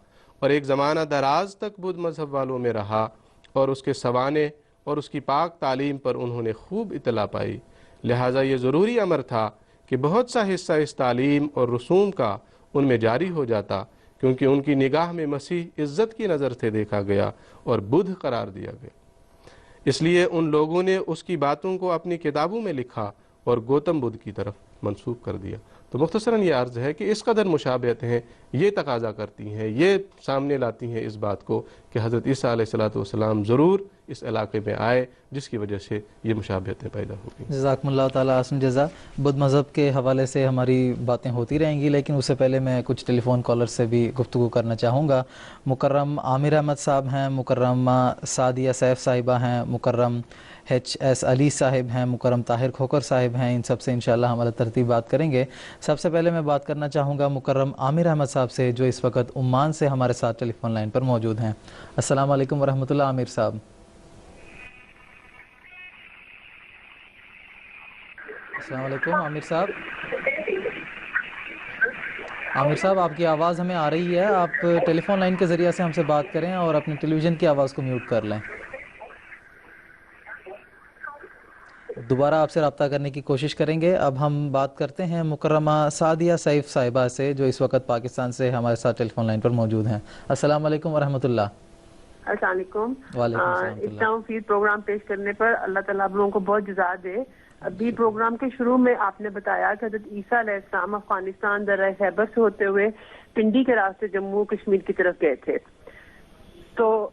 اور ایک زمانہ دراز تک بدھ مذہب والوں میں رہا اور اس کے سوانے اور اس کی پاک تعلیم پر انہوں نے خوب اطلاع پائی، لہٰذا یہ ضروری امر تھا کہ بہت سا حصہ اس تعلیم اور رسوم کا ان میں جاری ہو جاتا، کیونکہ ان کی نگاہ میں مسیح عزت کی نظر سے دیکھا گیا اور بدھ قرار دیا گیا۔ اس لیے ان لوگوں نے اس کی باتوں کو اپنی کتابوں میں لکھا اور گوتم بدھ کی طرف منسوب کر دیا۔ تو مختصراً یہ عرض ہے کہ اس قدر مشابہت ہیں، یہ تقاضا کرتی ہیں، یہ سامنے لاتی ہیں اس بات کو کہ حضرت عیسیٰ علیہ السلام ضرور اس علاقے میں آئے، جس کی وجہ سے یہ مشابہتیں پیدا ہو گئیں۔ جزاکم اللہ تعالیٰ احسن جزا۔ بدھ مذہب کے حوالے سے ہماری باتیں ہوتی رہیں گی، لیکن اس سے پہلے میں کچھ ٹیلی فون کالر سے بھی گفتگو کرنا چاہوں گا۔ مکرم عامر احمد صاحب ہیں، مکرمہ سعدیہ سیف صاحبہ ہیں، مکرم HS علی صاحب ہیں، مکرم طاہر کھوکر صاحب ہیں، ان سب سے انشاءاللہ ہمارا ترتیب بات کریں گے۔ سب سے پہلے میں بات کرنا چاہوں گا مکرم عامر احمد صاحب سے جو اس وقت عمان سے ہمارے ساتھ ٹیلی فون لائن پر موجود ہیں۔ السلام علیکم ورحمۃ اللہ عامر صاحب۔ السلام علیکم عامر صاحب۔ عامر صاحب آپ کی آواز ہمیں آ رہی ہے، آپ ٹیلی فون لائن کے ذریعے سے ہم سے بات کریں اور اپنے ٹیلی ویژن کی آواز کو میوٹ کر لیں۔ دوبارہ آپ سے رابطہ کرنے کی کوشش کریں گے. اب ہم بات کرتے ہیں مکرمہ سعدیہ سیف صاحبہ سے جو اس وقت پاکستان سے ہمارے ساتھ ٹیلی فون لائن پر موجود ہیں. السلام علیکم ورحمۃ اللہ. السلام علیکم. وعلیکم السلام. اتنا مفید پروگرام پیش کرنے پر اللہ تعالیٰ آپ لوگوں کو بہت جزا دے. ابھی پروگرام کے شروع میں آپ نے بتایا کہ حضرت عیسیٰ علیہ السلام افغانستان درہ خیبر سے ہوتے ہوئے پنڈی کے راستے جموں کشمیر کی طرف گئے تھے. تو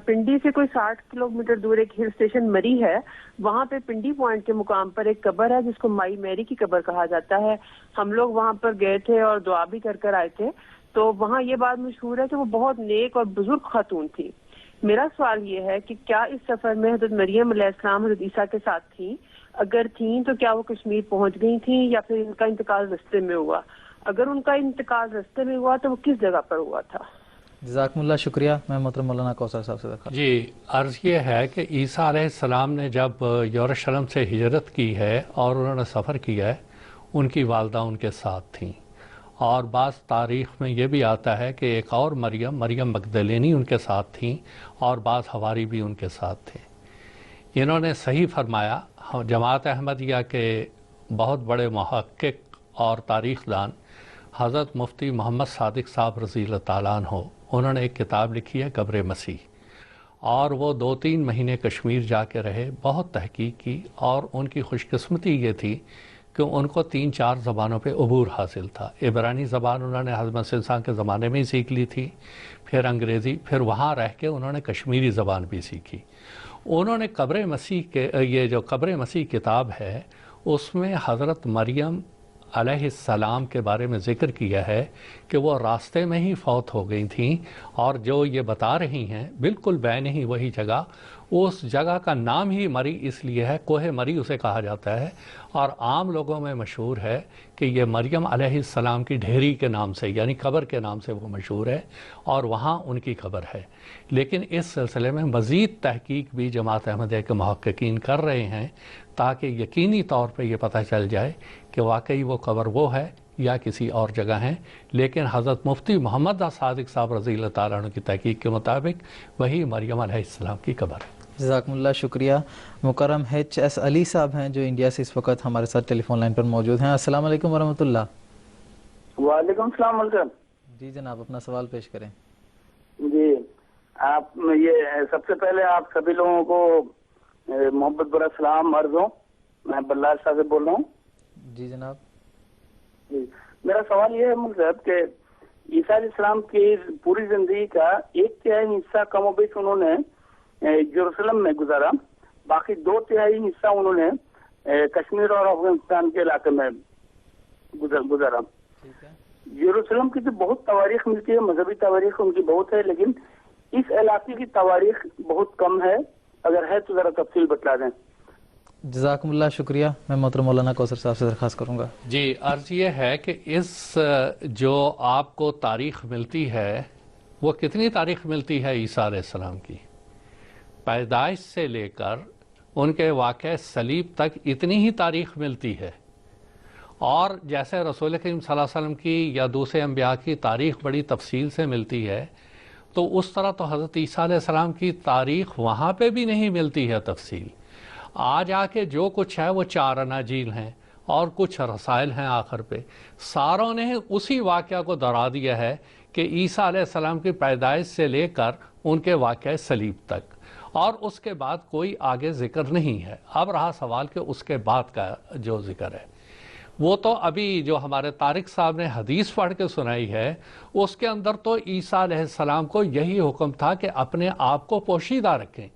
پنڈی سے کوئی 60 کلومیٹر دور ایک ہل اسٹیشن مری ہے. وہاں پہ پنڈی پوائنٹ کے مقام پر ایک قبر ہے جس کو مائی میری کی قبر کہا جاتا ہے. ہم لوگ وہاں پر گئے تھے اور دعا بھی کر آئے تھے. تو وہاں یہ بات مشہور ہے کہ وہ بہت نیک اور بزرگ خاتون تھی. میرا سوال یہ ہے کہ کیا اس سفر میں حضرت مریم علیہ السلام حضرت عیسیٰ کے ساتھ تھیں؟ اگر تھیں تو کیا وہ کشمیر پہنچ گئی تھیں یا پھر ان کا انتقال رستے میں ہوا؟ اگر ان کا انتقال رستے میں ہوا تو وہ کس جگہ پر ہوا تھا؟ جزاکم اللہ. شکریہ. میں محترم مولانا کوثر صاحب سے درخواست. جی، عرض یہ ہے کہ عیسیٰ علیہ السلام نے جب یروشلم سے ہجرت کی ہے اور انہوں نے سفر کیا ہے، ان کی والدہ ان کے ساتھ تھیں. اور بعض تاریخ میں یہ بھی آتا ہے کہ ایک اور مریم مگدلینی ان کے ساتھ تھیں اور بعض حواری بھی ان کے ساتھ تھے. انہوں نے صحیح فرمایا. جماعت احمدیہ کے بہت بڑے محقق اور تاریخ دان حضرت مفتی محمد صادق صاحب رضی اللہ تعالیٰ عنہ، انہوں نے ایک کتاب لکھی ہے قبر مسیح، اور وہ 2-3 مہینے کشمیر جا کے رہے، بہت تحقیق کی، اور ان کی خوش قسمتی یہ تھی کہ ان کو 3-4 زبانوں پہ عبور حاصل تھا. عبرانی زبان انہوں نے حضرت سلسان کے زمانے میں ہی سیکھ لی تھی، پھر انگریزی، پھر وہاں رہ کے انہوں نے کشمیری زبان بھی سیکھی. انہوں نے قبر مسیح کے یہ جو قبر مسیح کتاب ہے اس میں حضرت مریم علیہ السلام کے بارے میں ذکر کیا ہے کہ وہ راستے میں ہی فوت ہو گئی تھیں، اور جو یہ بتا رہی ہیں بالکل بین ہی وہی جگہ. اس جگہ کا نام ہی مری اس لیے ہے، کوہ مری اسے کہا جاتا ہے، اور عام لوگوں میں مشہور ہے کہ یہ مریم علیہ السلام کی ڈھیری کے نام سے، یعنی قبر کے نام سے وہ مشہور ہے، اور وہاں ان کی قبر ہے. لیکن اس سلسلے میں مزید تحقیق بھی جماعت احمدیہ کے محققین کر رہے ہیں تاکہ یقینی طور پہ یہ پتہ چل جائے کہ واقعی وہ قبر وہ ہے یا کسی اور جگہ ہیں. لیکن حضرت مفتی محمد صادق صاحب رضی اللہ تعالیٰ عنہ کی تحقیق کے مطابق وہی مریم علیہ السلام کی قبر ہے. جزاکم اللہ. شکریہ. مکرم HS علی صاحب ہیں جو انڈیا سے اس وقت ہمارے ساتھ ٹیلی فون لائن پر موجود ہیں. السلام علیکم ورحمۃ اللہ. وعلیکم السلام علیکم. جی جناب، اپنا سوال پیش کریں. جی، آپ یہ سب سے پہلے آپ سبھی لوگوں کو محبت برا سلام عرض ہوں. میں بلال صاحب سے بول رہا ہوں. جی جناب. جی، میرا سوال یہ ہے مطلب کہ عیسیٰ علیہ السلام کی پوری زندگی کا 1/3 حصہ کم و بیش انہوں نے یروشلم میں گزارا، باقی 2/3 حصہ انہوں نے کشمیر اور افغانستان کے علاقے میں گزارا. یروشلم کی تو بہت تواریخ ملتی ہے، مذہبی تواریخ ان کی بہت ہے، لیکن اس علاقے کی تواریخ بہت کم ہے. اگر ہے تو ذرا تفصیل بتلا دیں. جزاکم اللہ. شکریہ. میں محترم مولانا کوثر صاحب سے درخواست کروں گا. جی، عرض یہ ہے کہ اس جو آپ کو تاریخ ملتی ہے وہ کتنی تاریخ ملتی ہے عیسیٰ علیہ السلام کی؟ پیدائش سے لے کر ان کے واقعہ صلیب تک اتنی ہی تاریخ ملتی ہے. اور جیسے رسول کریم صلی اللہ علیہ وسلم کی یا دوسرے انبیاء کی تاریخ بڑی تفصیل سے ملتی ہے، تو اس طرح تو حضرت عیسیٰ علیہ السلام کی تاریخ وہاں پہ بھی نہیں ملتی ہے تفصیل. آج آ کے جو کچھ ہے وہ 4 اناجیل ہیں اور کچھ رسائل ہیں، آخر پہ ساروں نے اسی واقعہ کو دہرا دیا ہے کہ عیسیٰ علیہ السلام کی پیدائش سے لے کر ان کے واقعہ صلیب تک، اور اس کے بعد کوئی آگے ذکر نہیں ہے. اب رہا سوال کہ اس کے بعد کا جو ذکر ہے وہ تو ابھی جو ہمارے طارق صاحب نے حدیث پڑھ کے سنائی ہے اس کے اندر تو عیسیٰ علیہ السلام کو یہی حکم تھا کہ اپنے آپ کو پوشیدہ رکھیں،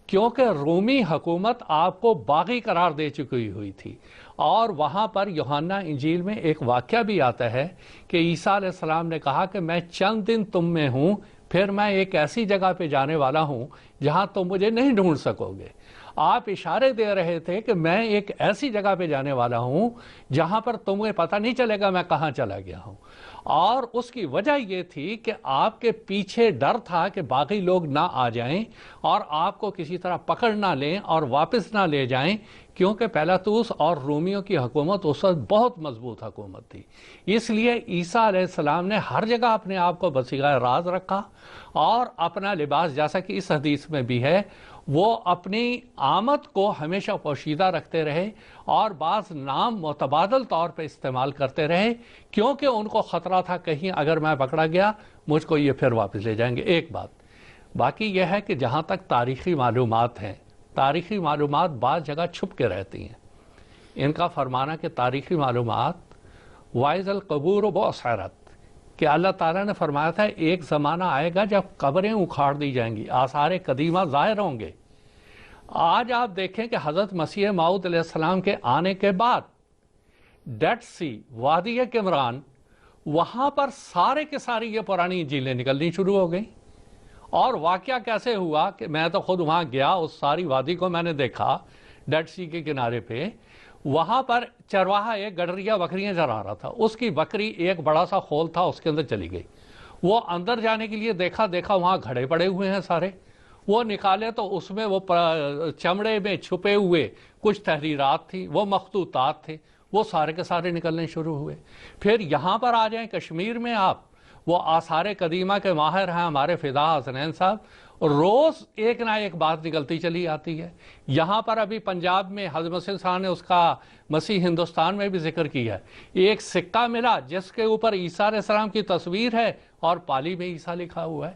کیونکہ رومی حکومت آپ کو باغی قرار دے چکی ہوئی تھی. اور وہاں پر یوحنا انجیل میں ایک واقعہ بھی آتا ہے کہ عیسیٰ علیہ السلام نے کہا کہ میں چند دن تم میں ہوں، پھر میں ایک ایسی جگہ پہ جانے والا ہوں جہاں تم مجھے نہیں ڈھونڈ سکو گے. آپ اشارے دے رہے تھے کہ میں ایک ایسی جگہ پہ جانے والا ہوں جہاں پر تمہیں پتہ نہیں چلے گا میں کہاں چلا گیا ہوں. اور اس کی وجہ یہ تھی کہ آپ کے پیچھے ڈر تھا کہ باقی لوگ نہ آ جائیں اور آپ کو کسی طرح پکڑ نہ لیں اور واپس نہ لے جائیں، کیونکہ پیلاطوس اور رومیوں کی حکومت اس وقت بہت مضبوط حکومت تھی. اس لیے عیسیٰ علیہ السلام نے ہر جگہ اپنے آپ کو بصیغہ راز رکھا، اور اپنا لباس جیسا کہ اس حدیث میں بھی ہے وہ اپنی آمد کو ہمیشہ پوشیدہ رکھتے رہے اور بعض نام متبادل طور پہ استعمال کرتے رہے، کیونکہ ان کو خطرہ تھا کہیں اگر میں پکڑا گیا مجھ کو یہ پھر واپس لے جائیں گے. ایک بات باقی یہ ہے کہ جہاں تک تاریخی معلومات ہیں، تاریخی معلومات بعض جگہ چھپ کے رہتی ہیں. ان کا فرمانا کہ تاریخی معلومات وائز القبور و بصیرت، کہ اللہ تعالیٰ نے فرمایا تھا ایک زمانہ آئے گا جب قبریں اکھاڑ دی جائیں گی، آثار قدیمہ ظاہر ہوں گے. آج آپ دیکھیں کہ حضرت مسیح موعود علیہ السلام کے آنے کے بعد ڈیڈ سی، وادی قمران، وہاں پر سارے کے ساری یہ پرانی انجیلیں نکلنی شروع ہو گئیں. اور واقعہ کیسے ہوا کہ میں تو خود وہاں گیا، اس ساری وادی کو میں نے دیکھا ڈیڈ سی کے کنارے پہ. وہاں پر چرواہا ایک گڈریا بکریاں چرا رہا تھا، اس کی بکری ایک بڑا سا خول تھا اس کے اندر چلی گئی. وہ اندر جانے کے لیے دیکھا وہاں گھڑے پڑے ہوئے ہیں سارے. وہ نکالے تو اس میں وہ چمڑے میں چھپے ہوئے کچھ تحریرات تھی، وہ مخطوطات تھے، وہ سارے کے سارے نکلنے شروع ہوئے. پھر یہاں پر آ جائیں کشمیر میں آپ، وہ آثار قدیمہ کے ماہر ہیں ہمارے فدا حسنین صاحب، روز ایک نہ ایک بات نکلتی چلی آتی ہے. یہاں پر ابھی پنجاب میں حضرت مسیح صاحب نے اس کا مسیح ہندوستان میں بھی ذکر کیا ہے. ایک سکہ ملا جس کے اوپر عیسیٰ علیہ السلام کی تصویر ہے اور پالی میں عیسیٰ لکھا ہوا ہے.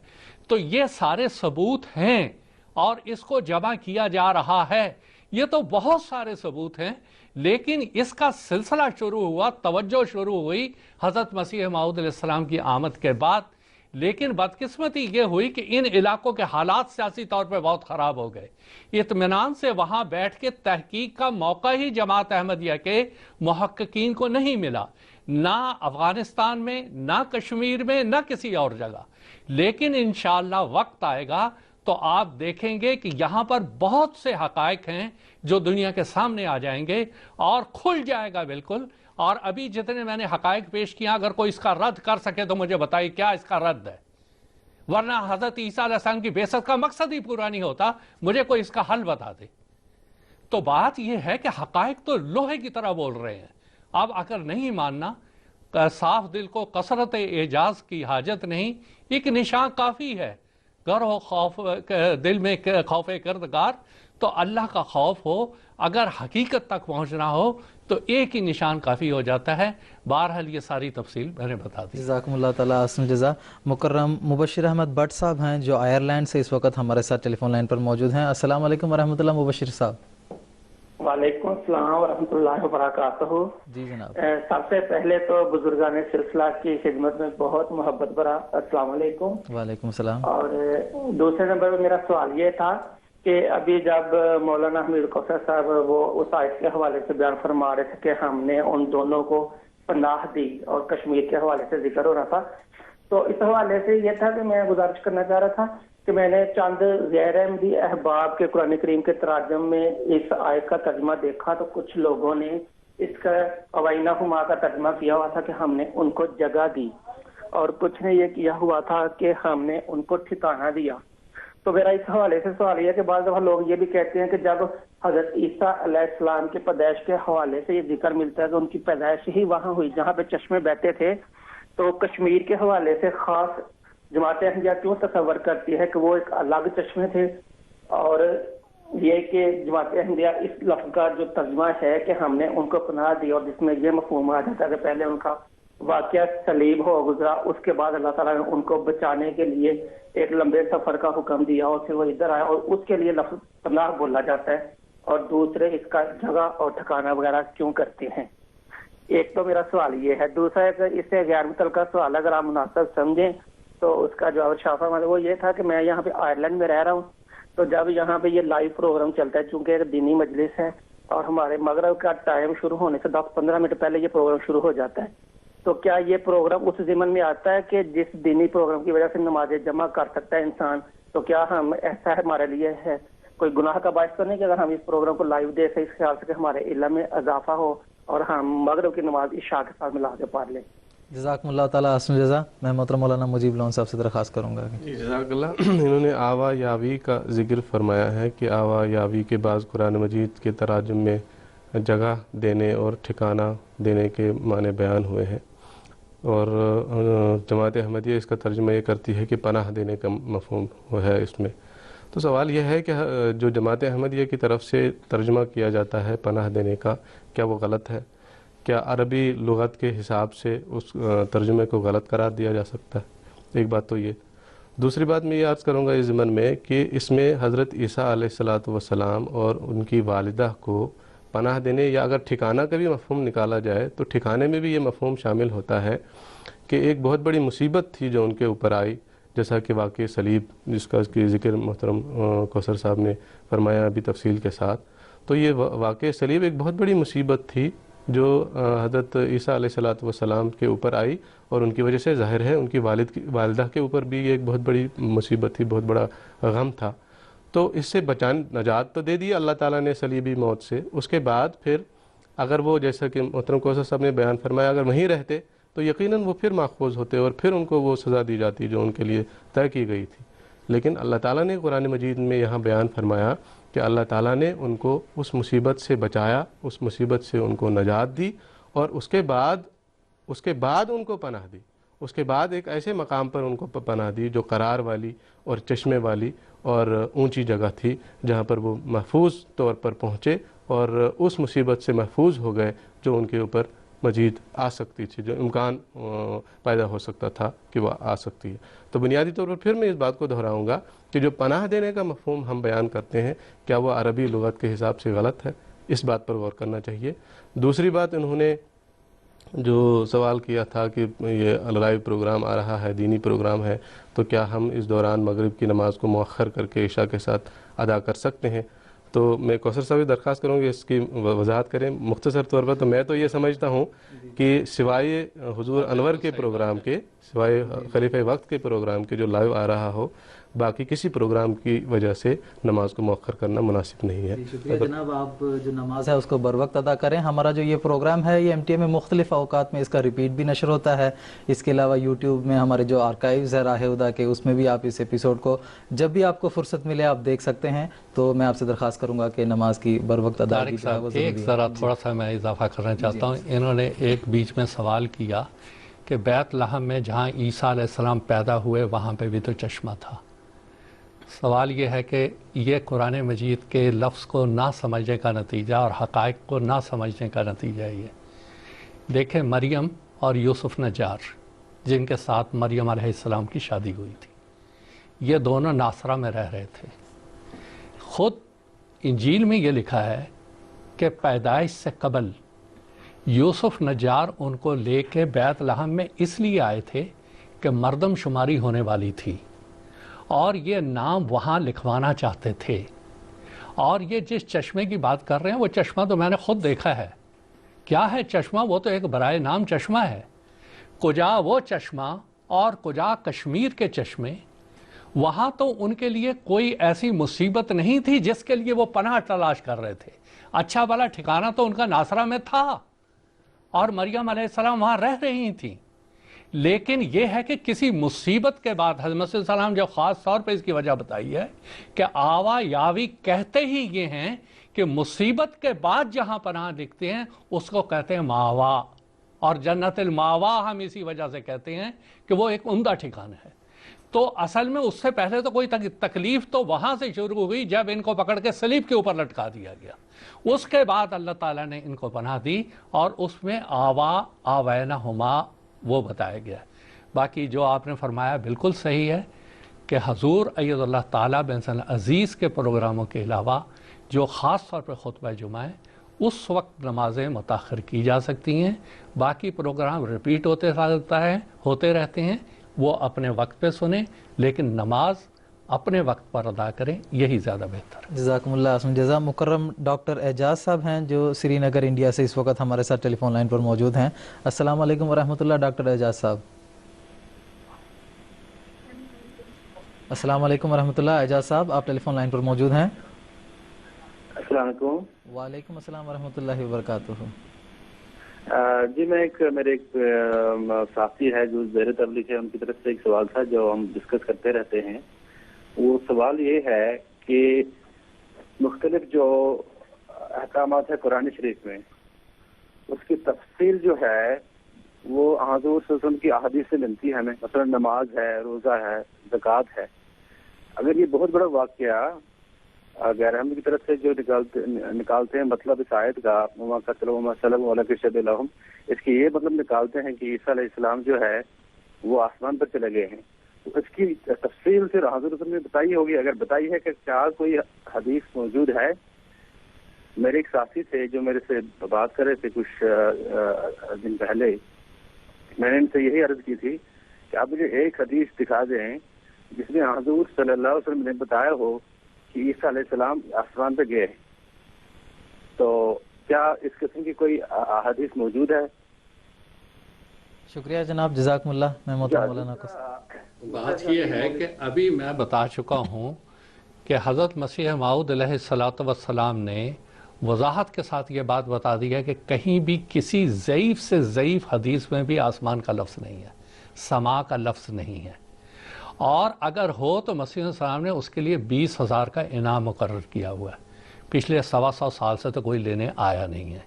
تو یہ سارے ثبوت ہیں اور اس کو جمع کیا جا رہا ہے. یہ تو بہت سارے ثبوت ہیں، لیکن اس کا سلسلہ شروع ہوا، توجہ شروع ہوئی حضرت مسیح موعود علیہ السلام کی آمد کے بعد. لیکن بدقسمتی یہ ہوئی کہ ان علاقوں کے حالات سیاسی طور پہ بہت خراب ہو گئے. اطمینان سے وہاں بیٹھ کے تحقیق کا موقع ہی جماعت احمدیہ کے محققین کو نہیں ملا، نہ افغانستان میں، نہ کشمیر میں، نہ کسی اور جگہ. لیکن انشاءاللہ وقت آئے گا تو آپ دیکھیں گے کہ یہاں پر بہت سے حقائق ہیں جو دنیا کے سامنے آ جائیں گے اور کھل جائے گا بالکل. اور ابھی جتنے میں نے حقائق پیش کیا، اگر کوئی اس کا رد کر سکے تو مجھے بتائیے کیا اس کا رد ہے، ورنہ حضرت عیسیٰ علیہ السلام کی بعثت کا مقصد ہی پورا نہیں ہوتا. مجھے کوئی اس کا حل بتا دے. تو بات یہ ہے کہ حقائق تو لوہے کی طرح بول رہے ہیں. اب اگر نہیں ماننا، صاف دل کو کثرت اعجاز کی حاجت نہیں، ایک نشان کافی ہے. گر ہو خوف دل میں خوف کردگار، تو اللہ کا خوف ہو. اگر حقیقت تک پہنچنا ہو تو ایک ہی نشان کافی ہو جاتا ہے. بہرحال یہ ساری تفصیل میں نے بتا دی. جزاکم اللہ تعالیٰ احسن جزا. مکرم مبشر احمد بٹ صاحب ہیں جو آئرلینڈ سے اس وقت ہمارے ساتھ ٹیلی فون لائن پر موجود ہیں. السلام علیکم ورحمۃ اللہ مبشر صاحب. وعلیکم السلام ورحمۃ اللہ وبرکاتہ. جی جناب. سب سے پہلے تو بزرگان سلسلہ کی خدمت میں بہت محبت برا السلام علیکم. وعلیکم السلام. اور دوسرے نمبر پر میرا سوال یہ تھا کہ ابھی جب مولانا حمید کوثر صاحب وہ اس آیت کے حوالے سے بیان فرما رہے تھے کہ ہم نے ان دونوں کو پناہ دی اور کشمیر کے حوالے سے ذکر ہو رہا تھا، تو اس حوالے سے یہ تھا کہ میں گزارش کرنا چاہ رہا تھا کہ میں نے چند غیر احمدی احباب کے قرآن کریم کے تراجم میں اس آیت کا ترجمہ دیکھا، تو کچھ لوگوں نے اس کا اوینہما کا ترجمہ کیا ہوا تھا کہ ہم نے ان کو جگہ دی، اور کچھ نے یہ کیا ہوا تھا کہ ہم نے ان کو ٹھکانہ دیا. تو میرا اس حوالے سے سوال یہ ہے کہ بعض دفعہ لوگ یہ بھی کہتے ہیں کہ جب حضرت عیسیٰ علیہ السلام کی پیدائش کے حوالے سے یہ ذکر ملتا ہے کہ ان کی پیدائش ہی وہاں ہوئی جہاں پہ چشمے بہتے تھے، تو کشمیر کے حوالے سے خاص جماعت احمدیہ کیوں تصور کرتی ہے کہ وہ ایک الگ چشمے تھے؟ اور یہ کہ جماعت احمدیہ اس لفظ کا جو ترجمہ ہے کہ ہم نے ان کو پناہ دی، اور جس میں یہ مفہوم آ جاتا ہے کہ پہلے ان کا واقعہ صلیب ہو گزرا، اس کے بعد اللہ تعالیٰ نے ان کو بچانے کے لیے ایک لمبے سفر کا حکم دیا اور پھر وہ ادھر آیا، اور اس کے لیے لفظ پناہ بولا جاتا ہے، اور دوسرے اس کا جگہ اور ٹھکانہ وغیرہ کیوں کرتے ہیں؟ ایک تو میرا سوال یہ ہے. دوسرا ایک اس سے غیر متعلقہ سوال اگر آپ مناسب سمجھیں تو اس کا جواب شافا وہ یہ تھا کہ میں یہاں پہ آئرلینڈ میں رہ رہا ہوں، تو جب یہاں پہ یہ لائیو پروگرام چلتا ہے، چونکہ ایک دینی مجلس ہے اور ہمارے مغرب کا ٹائم شروع ہونے سے 10-15 منٹ پہلے یہ پروگرام شروع ہو جاتا ہے، تو کیا یہ پروگرام اس ضمن میں آتا ہے کہ جس دینی پروگرام کی وجہ سے نماز جمع کر سکتا ہے انسان؟ تو کیا ہم ایسا ہے ہمارے لیے ہے کوئی گناہ کا باعث تو نہیں کہ اگر ہم اس پروگرام کو لائیو دیکھیں اس خیال سے کہ ہمارے علم میں اضافہ ہو اور ہم مغرب کی نماز عشاء کے ساتھ ملا کے پڑھ لیں؟ جزاکم اللہ تعالیٰ حسن جزا. میں محترم مولانا مجیب لون صاحب سے درخواست کروں گا. جی جزاک اللہ. انہوں نے آوا یاوی کا ذکر فرمایا ہے کہ آوا یاوی کے بعض قرآن مجید کے تراجم میں جگہ دینے اور ٹھکانہ دینے کے معنی بیان ہوئے ہیں، اور جماعت احمدیہ اس کا ترجمہ یہ کرتی ہے کہ پناہ دینے کا مفہوم ہے اس میں. تو سوال یہ ہے کہ جو جماعت احمدیہ کی طرف سے ترجمہ کیا جاتا ہے پناہ دینے کا، کیا وہ غلط ہے؟ کیا عربی لغت کے حساب سے اس ترجمے کو غلط قرار دیا جا سکتا ہے؟ ایک بات تو یہ. دوسری بات میں یہ عرض کروں گا اس ضمن میں کہ اس میں حضرت عیسیٰ علیہ السلام اور ان کی والدہ کو پناہ دینے، یا اگر ٹھکانہ کا بھی مفہوم نکالا جائے تو ٹھکانے میں بھی یہ مفہوم شامل ہوتا ہے کہ ایک بہت بڑی مصیبت تھی جو ان کے اوپر آئی، جیسا کہ واقع صلیب جس کا اس کی ذکر محترم کوثر صاحب نے فرمایا ابھی تفصیل کے ساتھ. تو یہ واقع صلیب ایک بہت بڑی مصیبت تھی جو حضرت عیسیٰ علیہ السلام کے اوپر آئی، اور ان کی وجہ سے ظاہر ہے ان کی والدہ کے اوپر بھی ایک بہت بڑی مصیبت تھی، بہت بڑا غم تھا. تو اس سے نجات تو دے دی اللہ تعالیٰ نے صلیبی موت سے. اس کے بعد پھر اگر وہ جیسا کہ محترم کوثر صاحب نے بیان فرمایا اگر وہیں رہتے تو یقیناً وہ پھر ماخوذ ہوتے اور پھر ان کو وہ سزا دی جاتی جو ان کے لیے طے کی گئی تھی. لیکن اللہ تعالیٰ نے قرآن مجید میں یہاں بیان فرمایا کہ اللہ تعالیٰ نے ان کو اس مصیبت سے بچایا، اس مصیبت سے ان کو نجات دی، اور اس کے بعد ان کو پناہ دی. اس کے بعد ایک ایسے مقام پر ان کو پناہ دی جو قرار والی اور چشمے والی اور اونچی جگہ تھی، جہاں پر وہ محفوظ طور پر پہنچے اور اس مصیبت سے محفوظ ہو گئے جو ان کے اوپر مزید آ سکتی تھی، جو امکان پیدا ہو سکتا تھا کہ وہ آ سکتی ہے. تو بنیادی طور پر پھر میں اس بات کو دہراؤں گا کہ جو پناہ دینے کا مفہوم ہم بیان کرتے ہیں کیا وہ عربی لغت کے حساب سے غلط ہے، اس بات پر غور کرنا چاہیے. دوسری بات، انہوں نے جو سوال کیا تھا کہ یہ لائیو پروگرام آ رہا ہے، دینی پروگرام ہے، تو کیا ہم اس دوران مغرب کی نماز کو مؤخر کر کے عشاء کے ساتھ ادا کر سکتے ہیں؟ تو میں کوثر صاحب درخواست کروں گی اس کی وضاحت کریں مختصر طور پر. تو میں تو یہ سمجھتا ہوں کہ سوائے حضور انور کے پروگرام کے، سوائے خلیفہ وقت کے پروگرام کے جو لائیو آ رہا ہو، باقی کسی پروگرام کی وجہ سے نماز کو مؤخر کرنا مناسب نہیں ہے. شکریہ جناب. آپ جو نماز ہے اس کو بر وقت ادا کریں. ہمارا جو یہ پروگرام ہے یہ MTA میں مختلف اوقات میں اس کا ریپیٹ بھی نشر ہوتا ہے. اس کے علاوہ یوٹیوب میں ہمارے جو آرکائیوز ہے راہ ہدیٰ کے، اس میں بھی آپ اس ایپیسوڈ کو جب بھی آپ کو فرصت ملے آپ دیکھ سکتے ہیں. تو میں آپ سے درخواست کروں گا کہ نماز کی بر وقت ادائیگی جو ہے وہ ضروری ہے. ایک ذرا تھوڑا سا میں اضافہ کرنا چاہتا ہوں. انہوں نے ایک بیچ میں سوال کیا کہ بیت لحم میں جہاں عیسیٰ علیہ السلام پیدا ہوئے وہاں پہ بھی تو چشمہ تھا. سوال یہ ہے کہ یہ قرآن مجید کے لفظ کو نہ سمجھنے کا نتیجہ اور حقائق کو نہ سمجھنے کا نتیجہ یہ. دیکھیں مریم اور یوسف نجار جن کے ساتھ مریم علیہ السلام کی شادی ہوئی تھی، یہ دونوں ناصرہ میں رہ رہے تھے. خود انجیل میں یہ لکھا ہے کہ پیدائش سے قبل یوسف نجار ان کو لے کے بیت لحم میں اس لیے آئے تھے کہ مردم شماری ہونے والی تھی اور یہ نام وہاں لکھوانا چاہتے تھے. اور یہ جس چشمے کی بات کر رہے ہیں وہ چشمہ تو میں نے خود دیکھا ہے. کیا ہے چشمہ؟ وہ تو ایک برائے نام چشمہ ہے. کجا وہ چشمہ اور کجا کشمیر کے چشمے. وہاں تو ان کے لیے کوئی ایسی مصیبت نہیں تھی جس کے لیے وہ پناہ تلاش کر رہے تھے. اچھا والا ٹھکانہ تو ان کا ناصرہ میں تھا اور مریم علیہ السلام وہاں رہ رہی تھیں. لیکن یہ ہے کہ کسی مصیبت کے بعد حضرت صلی اللہ علیہ وسلم جو خاص طور پہ اس کی وجہ بتائی ہے کہ آوا یاوی کہتے ہی یہ ہیں کہ مصیبت کے بعد جہاں پناہ لکھتے ہیں اس کو کہتے ہیں ماوا، اور جنت الماوا ہم اسی وجہ سے کہتے ہیں کہ وہ ایک عمدہ ٹھکانہ ہے. تو اصل میں اس سے پہلے تو کوئی تکلیف تو وہاں سے شروع ہوئی جب ان کو پکڑ کے صلیب کے اوپر لٹکا دیا گیا. اس کے بعد اللہ تعالیٰ نے ان کو پناہ دی اور اس میں آوا آوینہما وہ بتایا گیا. باقی جو آپ نے فرمایا بالکل صحیح ہے کہ حضور اید اللہ تعالیٰ بن سن عزیز کے پروگراموں کے علاوہ جو خاص طور پر خطبہ جمعہ ہے اس وقت نمازیں متاخر کی جا سکتی ہیں. باقی پروگرام ریپیٹ ہوتے رہتے ہیں، وہ اپنے وقت پہ سنیں لیکن نماز اپنے وقت پر ادا کریں، یہی زیادہ بہتر ہے. جزاکم اللہ حسن جزا. مکرم ڈاکٹر اعجاز صاحب ہیں جو سری نگر انڈیا سے اس وقت ہمارے ساتھ ٹیلی فون لائن پر موجود ہیں. السلام علیکم ورحمۃ اللہ ڈاکٹر اعجاز صاحب. السلام علیکم ورحمۃ اللہ. اعجاز صاحب آپ ٹیلی فون لائن پر موجود ہیں. السلام علیکم. وعلیکم السلام ورحمۃ اللہ وبرکاتہ. جی میں میرے ایک ساتھی ہے جو زیر تبلیغ ہے، ان کی طرف سے ایک سوال تھا جو ہم ڈسکس کرتے رہتے ہیں. وہ سوال یہ ہے کہ مختلف جو احکامات ہے قرآن شریف میں اس کی تفصیل جو ہے وہ حضور صلی اللہ علیہ وسلم کی احادیث سے ملتی ہے ہمیں. مثلا نماز ہے، روزہ ہے، زکوٰۃ ہے. اگر یہ بہت بڑا واقعہ غیر احمد کی طرف سے جو نکالتے ہیں مطلب اس آیت کا وما قتلوا وما صلبوا ولکن شبہ لہم، اس کی یہ مطلب نکالتے ہیں کہ عیسیٰ علیہ السلام جو ہے وہ آسمان پر چلے گئے ہیں، تو اس کی تفصیل پھر حضرت نے بتائی ہوگی. اگر بتائی ہے کہ کیا کوئی حدیث موجود ہے؟ میرے ایک ساتھی تھے جو میرے سے بات کر رہے تھے کچھ دن پہلے، میں نے ان سے یہی عرض کی تھی کہ آپ مجھے ایک حدیث دکھا دیں جس میں حضور صلی اللہ علیہ وسلم نے بتایا ہو کہ عیسیٰ علیہ السلام آسمان پہ گئے. تو کیا اس قسم کی کوئی حدیث موجود ہے؟ شکریہ جناب، جزاکم اللہ. میں محترم مولانا کو بات یہ ہے کہ ابھی میں بتا چکا ہوں کہ حضرت مسیح موعود علیہ الصلوۃ والسلام نے وضاحت کے ساتھ یہ بات بتا دی ہے کہ کہیں بھی کسی ضعیف سے ضعیف حدیث میں بھی آسمان کا لفظ نہیں ہے، سما کا لفظ نہیں ہے. اور اگر ہو تو مسیح علیہ السلام نے اس کے لیے 20,000 کا انعام مقرر کیا ہوا ہے. پچھلے 125 سال سے تو کوئی لینے آیا نہیں ہے.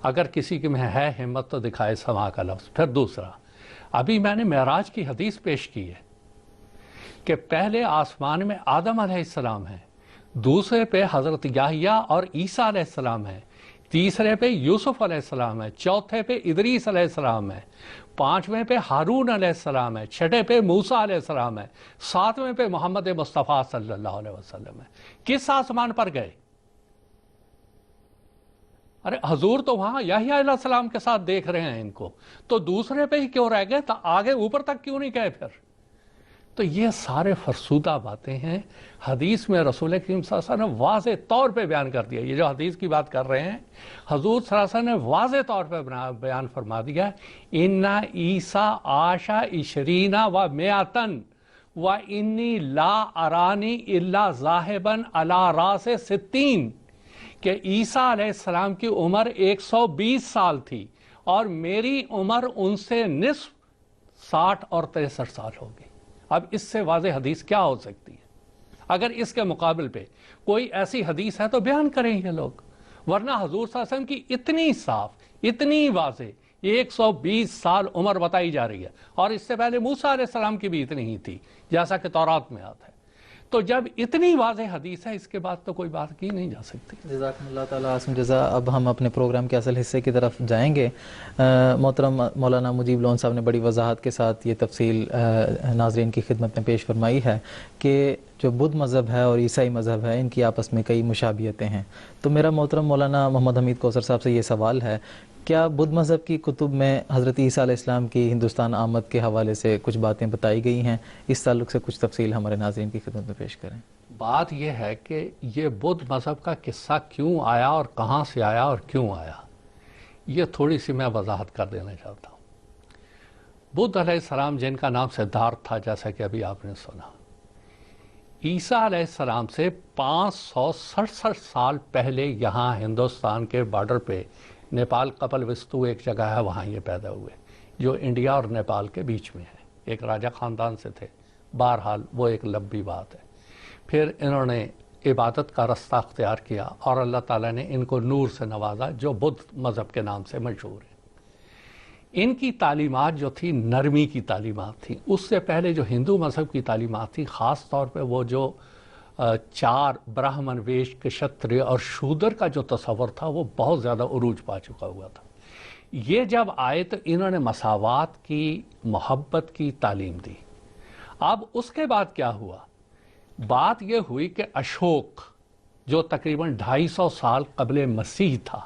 اگر کسی کے میں ہے ہمت تو دکھائے سما کا لفظ. پھر دوسرا، ابھی میں نے معراج کی حدیث پیش کی ہے کہ پہلے آسمان میں آدم علیہ السلام ہیں، دوسرے پہ حضرت یحییٰ اور عیسیٰ علیہ السلام ہیں، تیسرے پہ یوسف علیہ السلام ہے، چوتھے پہ ادریس علیہ السلام ہے، پانچویں پہ ہارون علیہ السلام ہے، چھٹے پہ موسیٰ علیہ السلام ہے، ساتویں پہ محمد مصطفیٰ صلی اللہ علیہ وسلم ہے. کس آسمان پر گئے؟ ارے حضور تو وہاں یحییٰ علیہ السلام کے ساتھ دیکھ رہے ہیں ان کو، تو دوسرے پہ ہی کیوں رہ گئے؟ تو آگے اوپر تک کیوں نہیں گئے پھر؟ تو یہ سارے فرسودہ باتیں ہیں. حدیث میں رسول کریم صلی اللہ علیہ وسلم نے واضح طور پہ بیان کر دیا. یہ جو حدیث کی بات کر رہے ہیں حضور صلی اللہ علیہ وسلم نے واضح طور پہ بیان فرما دیا، ان عیسیٰ عاش 20 و 100 و انی لا ارانی الا ذاہبا علی راس 60، کہ عیسیٰ علیہ السلام کی عمر 120 سال تھی اور میری عمر ان سے نصف 60 اور 63 سال ہوگی. اب اس سے واضح حدیث کیا ہو سکتی ہے؟ اگر اس کے مقابل پہ کوئی ایسی حدیث ہے تو بیان کریں یہ لوگ، ورنہ حضور صلی اللہ علیہ وسلم کی اتنی صاف، اتنی واضح 120 سال عمر بتائی جا رہی ہے، اور اس سے پہلے موسیٰ علیہ السلام کی بھی اتنی ہی تھی جیسا کہ تورات میں آتا ہے. تو جب اتنی واضح حدیث ہے اس کے بعد تو کوئی بات کی نہیں جا سکتی. جزاکم اللہ تعالیٰ عاصم جزا. اب ہم اپنے پروگرام کے اصل حصے کی طرف جائیں گے. محترم مولانا مجیب لون صاحب نے بڑی وضاحت کے ساتھ یہ تفصیل ناظرین کی خدمت میں پیش فرمائی ہے کہ جو بدھ مذہب ہے اور عیسائی مذہب ہے ان کی آپس میں کئی مشابہتیں ہیں. تو میرا محترم مولانا محمد حمید کوثر صاحب سے یہ سوال ہے، کیا بدھ مذہب کی کتب میں حضرت عیسیٰ علیہ السلام کی ہندوستان آمد کے حوالے سے کچھ باتیں بتائی گئی ہیں؟ اس تعلق سے کچھ تفصیل ہمارے ناظرین کی خدمت میں پیش کریں. بات یہ ہے کہ یہ بدھ مذہب کا قصہ کیوں آیا اور کہاں سے آیا اور کیوں آیا، یہ تھوڑی سی میں وضاحت کر دینا چاہتا ہوں. بدھ علیہ السلام جن کا نام سدھارتھ تھا جیسا کہ ابھی آپ نے سنا، عیسیٰ علیہ السلام سے 567 سال پہلے یہاں ہندوستان کے بارڈر پہ نیپال کپل وستو ایک جگہ ہے، وہاں یہ پیدا ہوئے جو انڈیا اور نیپال کے بیچ میں ہے. ایک راجہ خاندان سے تھے. بہرحال وہ ایک لمبی بات ہے. پھر انہوں نے عبادت کا رستہ اختیار کیا اور اللہ تعالیٰ نے ان کو نور سے نوازا جو بدھ مذہب کے نام سے مشہور ہے. ان کی تعلیمات جو تھی نرمی کی تعلیمات تھی. اس سے پہلے جو ہندو مذہب کی تعلیمات تھی، خاص طور پہ وہ جو 4 برہمن، ویش، کشتریہ اور شودر کا جو تصور تھا وہ بہت زیادہ عروج پا چکا ہوا تھا. یہ جب آئے تو انہوں نے مساوات کی، محبت کی تعلیم دی. اب اس کے بعد کیا ہوا؟ بات یہ ہوئی کہ اشوک جو تقریباً 250 سال قبل مسیح تھا،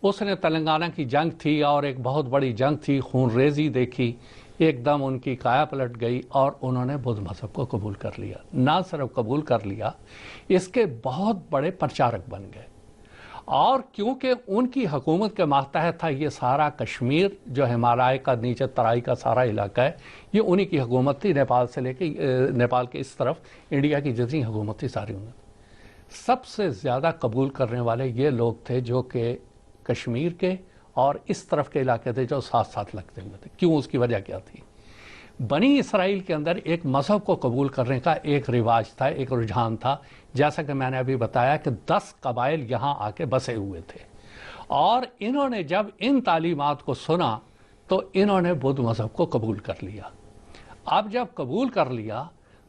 اس نے تلنگانہ کی جنگ تھی اور ایک بہت بڑی جنگ تھی، خون ریزی دیکھی، ایک دم ان کی کایا پلٹ گئی اور انہوں نے بدھ مذہب کو قبول کر لیا. نہ صرف قبول کر لیا، اس کے بہت بڑے پرچارک بن گئے. اور کیونکہ ان کی حکومت کے ماتحت تھا یہ سارا کشمیر جو ہمالیہ کا نیچے ترائی کا سارا علاقہ ہے، یہ انہی کی حکومت تھی. نیپال سے لے کے نیپال کے اس طرف انڈیا کی جتنی حکومت تھی ساری انہیں. سب سے زیادہ قبول کرنے والے یہ لوگ تھے جو کہ کشمیر کے اور اس طرف کے علاقے تھے جو ساتھ ساتھ لگتے ہوئے تھے. کیوں؟ اس کی وجہ کیا تھی؟ بنی اسرائیل کے اندر ایک مذہب کو قبول کرنے کا ایک رواج تھا، ایک رجحان تھا. جیسا کہ میں نے ابھی بتایا کہ 10 قبائل یہاں آ کے بسے ہوئے تھے، اور انہوں نے جب ان تعلیمات کو سنا تو انہوں نے بدھ مذہب کو قبول کر لیا. اب جب قبول کر لیا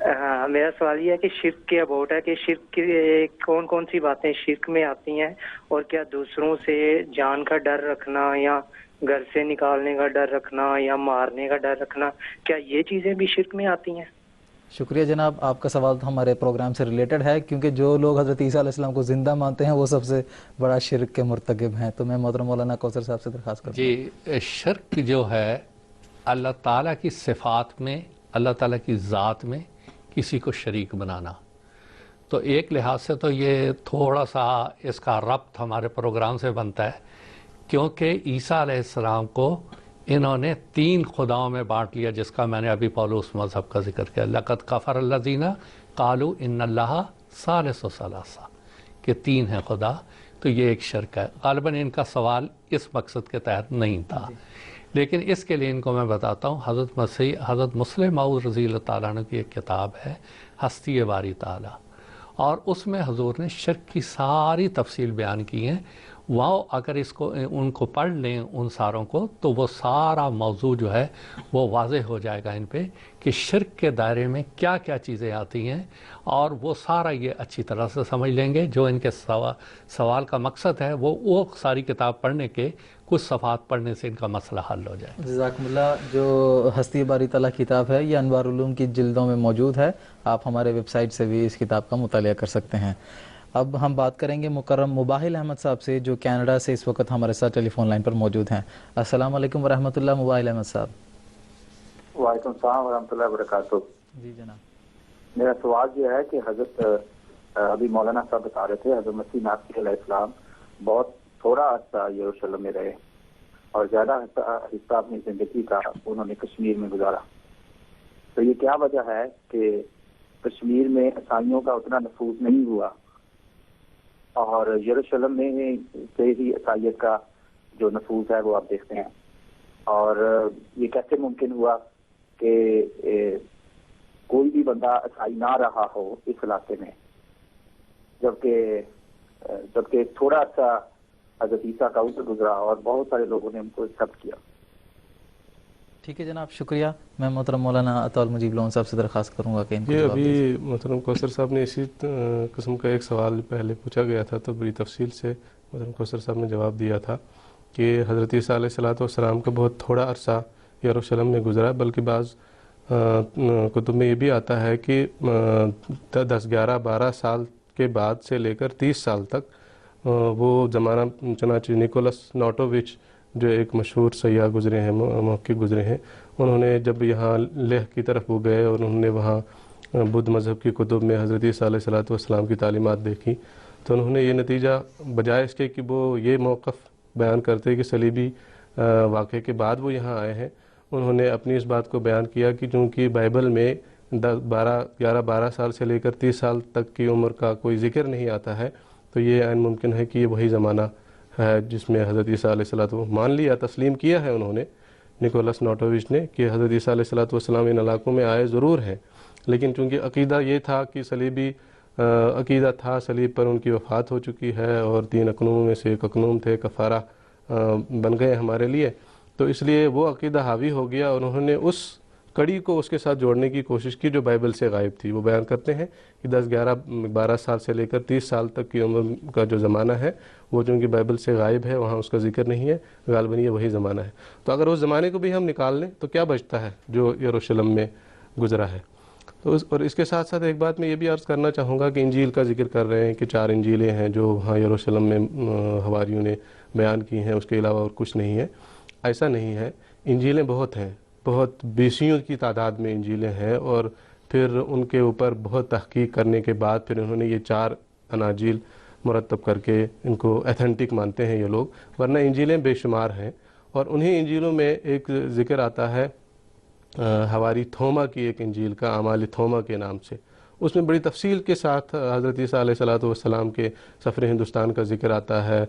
ہاں، میرا سوال یہ ہے کہ شرک کے اباؤٹ ہے کہ شرک کی کون کون سی باتیں شرک میں آتی ہیں، اور کیا دوسروں سے جان کا ڈر رکھنا یا گھر سے نکالنے کا ڈر رکھنا یا مارنے کا ڈر رکھنا، کیا یہ چیزیں بھی شرک میں آتی ہیں؟ شکریہ جناب، آپ کا سوال تو ہمارے پروگرام سے ریلیٹڈ ہے، کیونکہ جو لوگ حضرت عیسیٰ علیہ السلام کو زندہ مانتے ہیں وہ سب سے بڑا شرک کے مرتکب ہیں۔ تو میں محترم مولانا کوثر صاحب سے درخواست کرتا ہوں۔ جی، شرک جو ہے اللہ تعالیٰ کی صفات میں، اللہ تعالیٰ کی ذات میں کسی کو شریک بنانا، تو ایک لحاظ سے تو یہ تھوڑا سا اس کا ربط ہمارے پروگرام سے بنتا ہے، کیونکہ عیسیٰ علیہ السلام کو انہوں نے 3 خداؤں میں بانٹ لیا، جس کا میں نے ابھی پولس مذہب کا ذکر کیا، لقد کفر الذین قالوا ان اللہ ثالث ثلاثہ، کہ 3 ہیں خدا۔ تو یہ ایک شرک ہے، غالباً ان کا سوال اس مقصد کے تحت نہیں تھا، لیکن اس کے لیے ان کو میں بتاتا ہوں۔ حضرت مسلم موعود رضی اللہ تعالیٰ عنہ کی ایک کتاب ہے ہستی باری تعالیٰ، اور اس میں حضور نے شرک کی ساری تفصیل بیان کی ہیں۔ وہ اگر ان کو پڑھ لیں ان ساروں کو، تو وہ سارا موضوع جو ہے وہ واضح ہو جائے گا ان پہ کہ شرک کے دائرے میں کیا کیا چیزیں آتی ہیں، اور وہ سارا یہ اچھی طرح سے سمجھ لیں گے۔ جو ان کے سوال کا مقصد ہے وہ ساری کتاب پڑھنے کے کچھ صفحات پڑھنے سے ان کا مسئلہ حل ہو جائے۔ جزاکم اللہ۔ جو ہستی باری تعالیٰ کتاب ہے یہ انوار العلوم کی جلدوں میں موجود ہے، آپ ہمارے ویب سائٹ سے بھی اس کتاب کا مطالعہ کر سکتے ہیں۔ اب ہم بات کریں گے مکرم مباحل احمد صاحب سے، جو کینیڈا سے اس وقت ہمارے ساتھ ٹیلی فون لائن پر موجود ہیں۔ السلام علیکم ورحمۃ اللہ، مباحل احمد صاحب۔ وعلیکم السلام ورحمۃ اللہ وبرکاتہ۔ جی جناب، میرا سوال یہ ہے کہ حضرت ابھی مولانا صاحب بتا رہے تھے حضرت مسیح موعود علیہ السلام بہت تھوڑا عرصہ یروشلم میں رہے اور زیادہ حصہ اپنی زندگی کا انہوں نے کشمیر میں گزارا، تو یہ کیا وجہ ہے کہ کشمیر میں عیسائیوں کا اتنا نفوذ نہیں ہوا اور یروشلم میں سے ہی عیسائیت کا جو نفوذ ہے وہ آپ دیکھتے ہیں؟ اور یہ کیسے ممکن ہوا کہ کوئی بھی بندہ عیسائی نہ رہا ہو اس علاقے میں، جبکہ تھوڑا سا حضرت عیسیٰ کا عصر گزرا اور بہت سارے لوگوں نے ان کو ایکسپٹ کیا؟ ٹھیک ہے جناب، شکریہ۔ میں محترم مولانا عطا المجیب لون صاحب سے درخواست کروں گا کہ ان کو یہ جواب ابھی دیں۔ محترم کوثر صاحب نے اسی قسم کا ایک سوال پہلے پوچھا گیا تھا، تو بڑی تفصیل سے محترم کوثر صاحب نے جواب دیا تھا کہ حضرت عیسیٰ علیہ السلام کا بہت تھوڑا عرصہ یروشلم میں گزرا، بلکہ بعض کتب میں یہ بھی آتا ہے کہ 10 11 12 سال کے بعد سے لے کر 30 سال تک وہ زمانہ، چنانچہ نکولس نوٹووچ جو ایک مشہور سیاح گزرے ہیں، محقق گزرے ہیں، انہوں نے جب یہاں لیہ کی طرف وہ گئے اور انہوں نے وہاں بدھ مذہب کی کتب میں حضرت عیسیٰ علیہ السلام کی تعلیمات دیکھی، تو انہوں نے یہ نتیجہ بجائے اس کے کہ وہ یہ موقف بیان کرتے کہ صلیبی واقعے کے بعد وہ یہاں آئے ہیں، انہوں نے اپنی اس بات کو بیان کیا کہ چونکہ بائبل میں 12 سال سے لے کر 30 سال تک کی عمر کا کوئی ذکر نہیں آتا ہے، تو یہ عین ممکن ہے کہ یہ وہی زمانہ ہے جس میں حضرت عیسیٰ علیہ السلام مان لیا، تسلیم کیا ہے انہوں نے، نکولس نوٹووچ نے، کہ حضرت عیسیٰ علیہ السلام ان علاقوں میں آئے ضرور ہیں، لیکن چونکہ عقیدہ یہ تھا کہ صلیبی عقیدہ تھا، صلیب پر ان کی وفات ہو چکی ہے اور 3 اقنوم میں سے ایک اقنوم تھے کفارہ بن گئے ہمارے لیے، تو اس لیے وہ عقیدہ حاوی ہو گیا اور انہوں نے اس کڑی کو اس کے ساتھ جوڑنے کی کوشش کی جو بائبل سے غائب تھی۔ وہ بیان کرتے ہیں کہ 10 11 12 سال سے لے کر 30 سال تک کی عمر کا جو زمانہ ہے وہ چونکہ بائبل سے غائب ہے، وہاں اس کا ذکر نہیں ہے، غالباً یہ وہی زمانہ ہے۔ تو اگر اس زمانے کو بھی ہم نکال لیں تو کیا بچتا ہے جو یروشلم میں گزرا ہے؟ تو اور اس کے ساتھ ساتھ ایک بات میں یہ بھی عرض کرنا چاہوں گا کہ انجیل کا ذکر کر رہے ہیں کہ 4 انجیلیں ہیں جو وہاں یروشلم میں حواریوں نے بیان کی ہیں، اس کے علاوہ اور کچھ نہیں ہے۔ ایسا نہیں ہے، انجیلیں بہت ہیں، بہت بیسیوں کی تعداد میں انجیلیں ہیں، اور پھر ان کے اوپر بہت تحقیق کرنے کے بعد پھر انہوں نے یہ 4 اناجیل مرتب کر کے ان کو ایتھنٹک مانتے ہیں یہ لوگ، ورنہ انجیلیں بے شمار ہیں۔ اور انہی انجیلوں میں ایک ذکر آتا ہے حواری تھوما کی ایک انجیل کا، اعمال تھوما کے نام سے، اس میں بڑی تفصیل کے ساتھ حضرت عیسیٰ علیہ السلام کے سفر ہندوستان کا ذکر آتا ہے،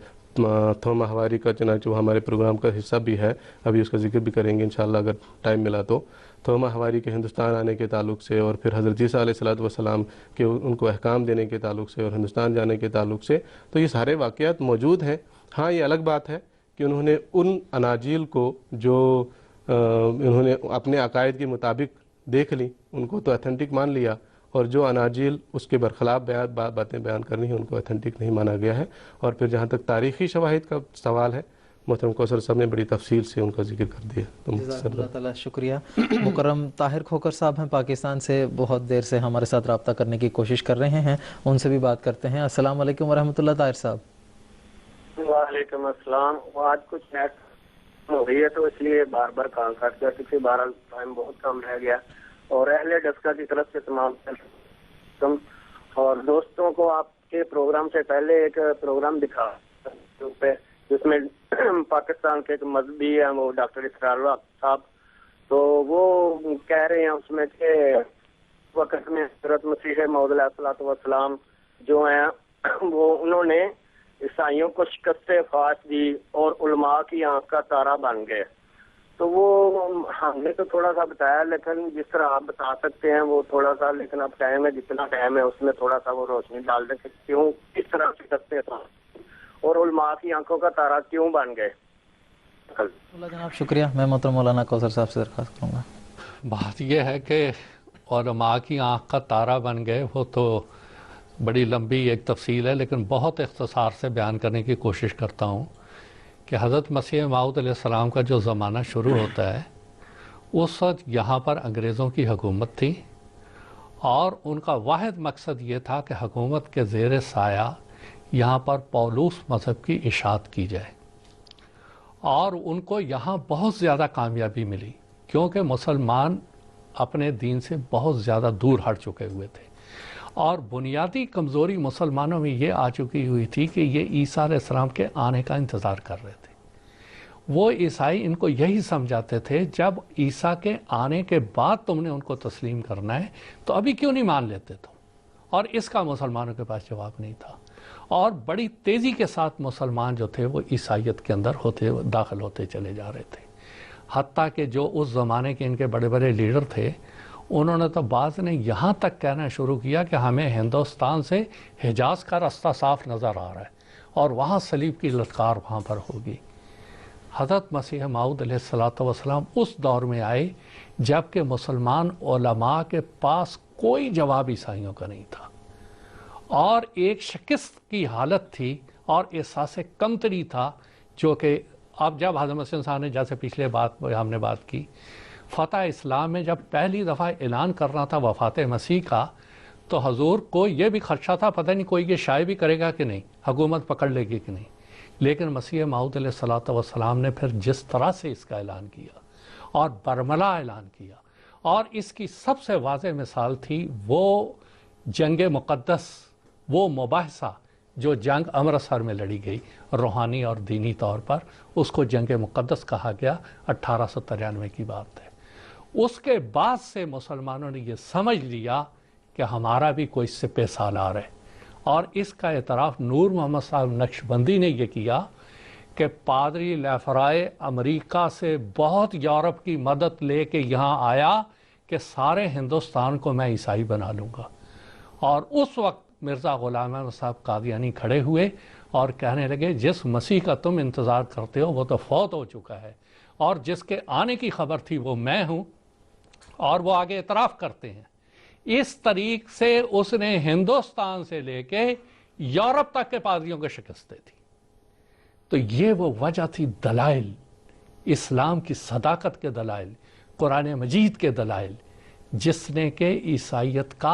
تھوما حواری کا، چنانچہ وہ ہمارے پروگرام کا حصہ بھی ہے، ابھی اس کا ذکر بھی کریں گے انشاءاللہ اگر ٹائم ملا تو، تھوما حواری کے ہندوستان آنے کے تعلق سے، اور پھر حضرت عیسیٰ علیہ السلام کے ان کو احکام دینے کے تعلق سے اور ہندوستان جانے کے تعلق سے، تو یہ سارے واقعات موجود ہیں۔ ہاں یہ الگ بات ہے کہ انہوں نے ان اناجیل کو جو انہوں نے اپنے عقائد کے مطابق دیکھ لی ان کو تو ایتھنٹک مان لیا، اور جو اناجیل اس کے برخلاف باتیں بیان کرنی ہیں ان کو ایتھنٹک نہیں مانا گیا ہے۔ اور پھر جہاں تک تاریخی شواہد کا سوال ہے، محترم کوثر صاحب نے بڑی تفصیل سے ان کا ذکر کر دیا۔ جزاک اللہ تعالیٰ شکریہ۔ مکرم طاہر کھوکر صاحب ہیں پاکستان سے، بہت دیر سے ہمارے ساتھ رابطہ کرنے کی کوشش کر رہے ہیں، ان سے بھی بات کرتے ہیں۔ السلام علیکم ورحمۃ اللہ طاہر صاحب۔ وعلیکم السلام۔ آج کچھ نیٹ ہو رہی ہے تو اس لیے بار بار کال کر دیا، کیونکہ بہرحال ٹائم بہت کم رہ گیا، اور اہل ڈسکا کی طرف سے تمام اور دوستوں کو آپ کے پروگرام سے پہلے ایک پروگرام دکھا جس میں پاکستان کے ایک مذہبی ہیں وہ ڈاکٹر اسرار اللہ صاحب، تو وہ کہہ رہے ہیں اس میں کہ وقت میں حضرت مسیح موعود علیہ الصلوۃ والسلام جو ہیں وہ انہوں نے عیسائیوں کو شکست فاش دی اور علماء کی آنکھ کا تارا بن گئے۔ تو وہ ہم نے تو تھوڑا سا بتایا، لیکن جس طرح آپ بتا سکتے ہیں وہ تھوڑا سا، لیکن اب ٹائم ہے، جتنا ٹائم ہے اس میں تھوڑا سا وہ روشنی ڈال دیں کہ کیوں کس طرح شکست فاش اور علماء کی آنکھوں کا تارا کیوں بن گئے۔ جناب شکریہ، میں محترم مولانا کوثر صاحب سے درخواست کروں گا۔ بات یہ ہے کہ علماء کی آنکھ کا تارا بن گئے، وہ تو بڑی لمبی ایک تفصیل ہے، لیکن بہت اختصار سے بیان کرنے کی کوشش کرتا ہوں کہ حضرت مسیح موعود علیہ السلام کا جو زمانہ شروع ہوتا ہے اس وقت یہاں پر انگریزوں کی حکومت تھی، اور ان کا واحد مقصد یہ تھا کہ حکومت کے زیر سایہ یہاں پر پولوس مذہب کی اشاعت کی جائے، اور ان کو یہاں بہت زیادہ کامیابی ملی، کیونکہ مسلمان اپنے دین سے بہت زیادہ دور ہٹ چکے ہوئے تھے، اور بنیادی کمزوری مسلمانوں میں یہ آ چکی ہوئی تھی کہ یہ عیسیٰ علیہ السلام کے آنے کا انتظار کر رہے تھے۔ وہ عیسائی ان کو یہی سمجھاتے تھے جب عیسیٰ کے آنے کے بعد تم نے ان کو تسلیم کرنا ہے تو ابھی کیوں نہیں مان لیتے تم؟ اور اس کا مسلمانوں کے پاس جواب نہیں تھا، اور بڑی تیزی کے ساتھ مسلمان جو تھے وہ عیسائیت کے اندر داخل ہوتے چلے جا رہے تھے، حتیٰ کہ جو اس زمانے کے ان کے بڑے بڑے لیڈر تھے انہوں نے تو بعض نے یہاں تک کہنا شروع کیا کہ ہمیں ہندوستان سے حجاز کا راستہ صاف نظر آ رہا ہے اور وہاں صلیب کی للکار وہاں پر ہوگی۔ حضرت مسیح موعود علیہ السلام اس دور میں آئے جب کہ مسلمان علماء کے پاس کوئی جواب عیسائیوں کا نہیں تھا، اور ایک شکست کی حالت تھی اور احساس کمتری تھا، جو کہ اب جب حضرت مسیح صاحب نے، جیسے پچھلے ہم نے بات کی، فتح اسلام میں جب پہلی دفعہ اعلان کرنا تھا وفات مسیح کا، تو حضور کو یہ بھی خدشہ تھا پتہ نہیں کوئی یہ شائع بھی کرے گا کہ نہیں، حکومت پکڑ لے گی کہ نہیں، لیکن مسیح موعود علیہ السلام نے پھر جس طرح سے اس کا اعلان کیا اور برملا اعلان کیا، اور اس کی سب سے واضح مثال تھی وہ جنگ مقدس، وہ مباحثہ جو جنگ امرتسر میں لڑی گئی روحانی اور دینی طور پر، اس کو جنگ مقدس کہا گیا، 1893 کی بات ہے۔ اس کے بعد سے مسلمانوں نے یہ سمجھ لیا کہ ہمارا بھی کوئی سپہ سالار ہے، اور اس کا اعتراف نور محمد صاحب نقشبندی نے یہ کیا کہ پادری لیفرائے امریکہ سے بہت یورپ کی مدد لے کے یہاں آیا کہ سارے ہندوستان کو میں عیسائی بنا لوں گا، اور اس وقت مرزا غلام احمد صاحب قادیانی کھڑے ہوئے اور کہنے لگے جس مسیح کا تم انتظار کرتے ہو وہ تو فوت ہو چکا ہے، اور جس کے آنے کی خبر تھی وہ میں ہوں، اور وہ آگے اعتراف کرتے ہیں۔ اس طریق سے اس نے ہندوستان سے لے کے یورپ تک کے پادریوں کو شکست دی تھی۔ تو یہ وہ وجہ تھی، دلائل اسلام کی صداقت کے دلائل، قرآن مجید کے دلائل، جس نے کہ عیسائیت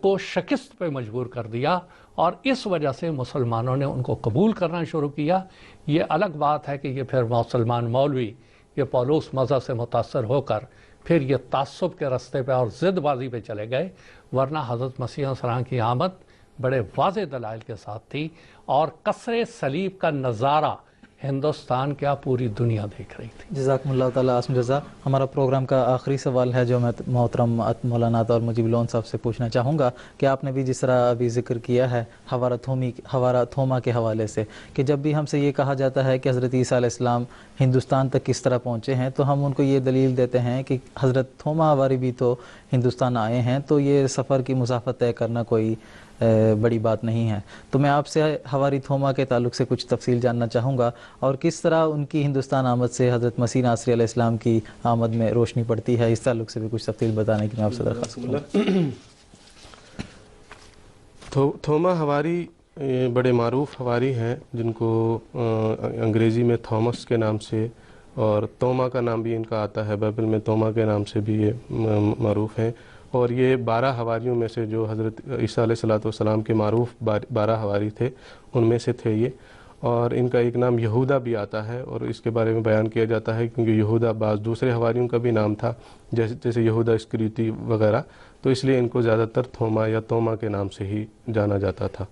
کو شکست پہ مجبور کر دیا، اور اس وجہ سے مسلمانوں نے ان کو قبول کرنا شروع کیا۔ یہ الگ بات ہے کہ یہ پھر مسلمان مولوی یہ پولوس مذہب سے متاثر ہو کر پھر یہ تعصب کے راستے پہ اور ضد بازی پہ چلے گئے، ورنہ حضرت مسیح علیہ السلام کی آمد بڑے واضح دلائل کے ساتھ تھی، اور قصر صلیب کا نظارہ ہندوستان کیا پوری دنیا دیکھ رہی تھی۔ جزاکم اللہ تعالیٰ عاصم رضا۔ ہمارا پروگرام کا آخری سوال ہے جو میں محترم مولانا اور مجیب لون صاحب سے پوچھنا چاہوں گا کہ آپ نے بھی جس طرح ابھی ذکر کیا ہے حوارہ تھوما کے حوالے سے، کہ جب بھی ہم سے یہ کہا جاتا ہے کہ حضرت عیسیٰ علیہ السلام ہندوستان تک کس طرح پہنچے ہیں، تو ہم ان کو یہ دلیل دیتے ہیں کہ حضرت تھوما حواری بھی تو ہندوستان آئے ہیں، تو یہ سفر کی مسافت طے کرنا کوئی بڑی بات نہیں ہے. تو میں آپ سے حواری تھوما کے تعلق سے کچھ تفصیل جاننا چاہوں گا اور کس طرح ان کی ہندوستان آمد سے حضرت مسیح ناصری علیہ السلام کی آمد میں روشنی پڑتی ہے. اس تعلق سے بھی کچھ تفصیل بتانے کی میں آپ سے درخواست کروں. تھوما حواری بڑے معروف حواری ہیں جن کو انگریزی میں تھامس کے نام سے اور توما کا نام بھی ان کا آتا ہے، بائبل میں توما کے نام سے بھی یہ معروف ہیں. اور یہ 12 حواریوں میں سے جو حضرت عیسیٰ علیہ السلام کے معروف 12 حواری تھے ان میں سے تھے یہ. اور ان کا ایک نام یہودا بھی آتا ہے اور اس کے بارے میں بیان کیا جاتا ہے کیونکہ یہودا بعض دوسرے حواریوں کا بھی نام تھا جیسے یہودا اسکریتی وغیرہ، تو اس لیے ان کو زیادہ تر تھوما یا توما کے نام سے ہی جانا جاتا تھا.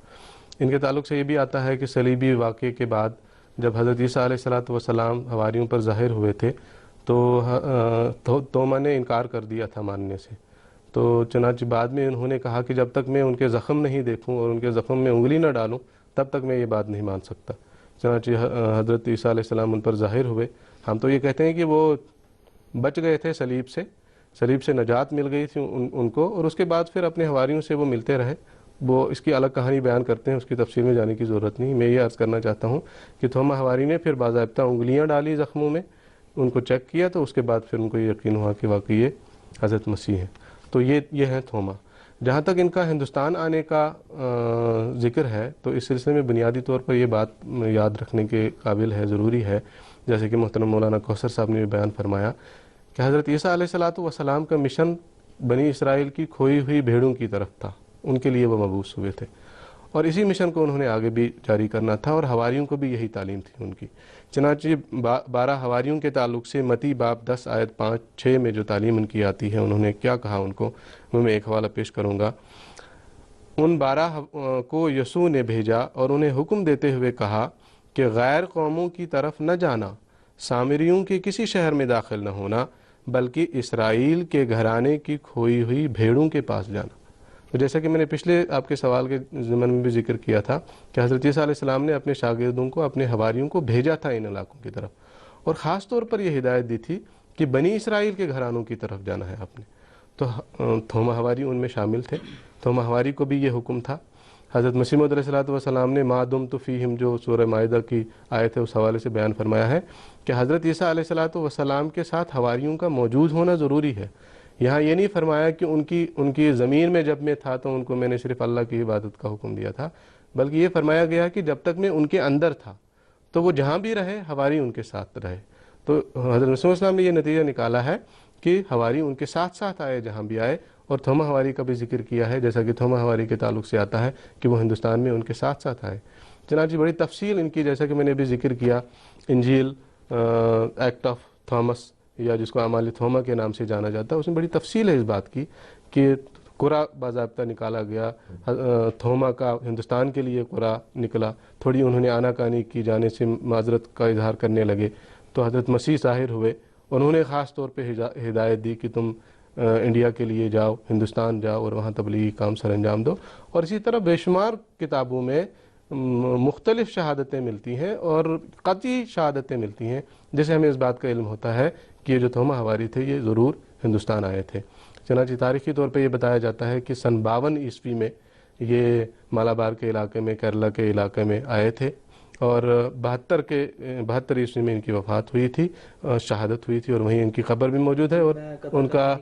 ان کے تعلق سے یہ بھی آتا ہے کہ صلیبی واقعے کے بعد جب حضرت عیسیٰ علیہ السلام حواریوں پر ظاہر ہوئے تھے تو توما نے انکار کر دیا تھا ماننے سے. تو چنانچہ بعد میں انہوں نے کہا کہ جب تک میں ان کے زخم نہیں دیکھوں اور ان کے زخم میں انگلی نہ ڈالوں تب تک میں یہ بات نہیں مان سکتا. چنانچہ حضرت عیسیٰ علیہ السلام ان پر ظاہر ہوئے. ہم تو یہ کہتے ہیں کہ وہ بچ گئے تھے صلیب سے نجات مل گئی تھی ان کو، اور اس کے بعد پھر اپنے حواریوں سے وہ ملتے رہے. وہ اس کی الگ کہانی بیان کرتے ہیں، اس کی تفصیل میں جانے کی ضرورت نہیں. میں یہ عرض کرنا چاہتا ہوں کہ تھوما حواری نے پھر باضابطہ انگلیاں ڈالی زخموں میں، ان کو چیک کیا تو اس کے بعد پھر ان کو یہ یقین ہوا کہ واقعی یہ حضرت مسیح ہیں. تو یہ ہیں تھوما. جہاں تک ان کا ہندوستان آنے کا ذکر ہے تو اس سلسلے میں بنیادی طور پر یہ بات یاد رکھنے کے قابل ہے، ضروری ہے، جیسے کہ محترم مولانا کوثر صاحب نے بیان فرمایا کہ حضرت عیسیٰ علیہ السلام کا مشن بنی اسرائیل کی کھوئی ہوئی بھیڑوں کی طرف تھا. ان کے لیے وہ مبعوث ہوئے تھے اور اسی مشن کو انہوں نے آگے بھی جاری کرنا تھا اور حواریوں کو بھی یہی تعلیم تھی ان کی. چنانچہ 12 حواریوں کے تعلق سے متی باب 10 آیت 5-6 میں جو تعلیم ان کی آتی ہے، انہوں نے کیا کہا ان کو، میں ایک حوالہ پیش کروں گا. ان 12 کو یسوع نے بھیجا اور انہیں حکم دیتے ہوئے کہا کہ غیر قوموں کی طرف نہ جانا، سامریوں کے کسی شہر میں داخل نہ ہونا، بلکہ اسرائیل کے گھرانے کی کھوئی ہوئی بھیڑوں کے پاس جانا. تو جیسا کہ میں نے پچھلے آپ کے سوال کے ضمن میں بھی ذکر کیا تھا کہ حضرت عیسیٰ علیہ السلام نے اپنے شاگردوں کو، اپنے حواریوں کو بھیجا تھا ان علاقوں کی طرف، اور خاص طور پر یہ ہدایت دی تھی کہ بنی اسرائیل کے گھرانوں کی طرف جانا ہے آپ نے. تو تھوما حواری ان میں شامل تھے. تھوما حواری کو بھی یہ حکم تھا. حضرت مسیح موعود علیہ السلام نے ما دمت فیہم جو سورہ مائدہ کی آیت ہے اس حوالے سے بیان فرمایا ہے کہ حضرت عیسیٰ علیہ السلام کے ساتھ حواریوں کا موجود ہونا ضروری ہے. یہاں یہ نہیں فرمایا کہ ان کی زمین میں جب میں تھا تو ان کو میں نے صرف اللہ کی عبادت کا حکم دیا تھا، بلکہ یہ فرمایا گیا کہ جب تک میں ان کے اندر تھا تو وہ جہاں بھی رہے حواری ان کے ساتھ رہے. تو حضرت مسیح السلام نے یہ نتیجہ نکالا ہے کہ حواری ان کے ساتھ ساتھ آئے جہاں بھی آئے. اور تھوما حواری کا بھی ذکر کیا ہے، جیسا کہ تھوما حواری کے تعلق سے آتا ہے کہ وہ ہندوستان میں ان کے ساتھ ساتھ آئے. چنانچہ بڑی تفصیل ان کی، جیسا کہ میں نے بھی ذکر کیا، انجیل ایکٹ آف تھامس یا جس کو اعمال تھوما کے نام سے جانا جاتا ہے، اس میں بڑی تفصیل ہے اس بات کی کہ قرآن باضابطہ نکالا گیا. تھوما کا ہندوستان کے لیے قرآن نکلا. تھوڑی انہوں نے آناکانی کی جانے سے معذرت کا اظہار کرنے لگے تو حضرت مسیح ظاہر ہوئے. انہوں نے خاص طور پہ ہدایت دی کہ تم انڈیا کے لیے جاؤ، ہندوستان جاؤ اور وہاں تبلیغی کام سر انجام دو. اور اسی طرح بے شمار کتابوں میں مختلف شہادتیں ملتی ہیں اور قطعی شہادتیں ملتی ہیں جیسے ہمیں اس بات کا علم ہوتا ہے کہ یہ جو تھوما حواری تھے یہ ضرور ہندوستان آئے تھے. چنانچہ تاریخی طور پہ یہ بتایا جاتا ہے کہ سن 52 عیسوی میں یہ مالابار کے علاقے میں، کیرلا کے علاقے میں آئے تھے اور 72 عیسوی میں ان کی وفات ہوئی تھی، شہادت ہوئی تھی، اور وہیں ان کی قبر بھی موجود ہے اور ان کا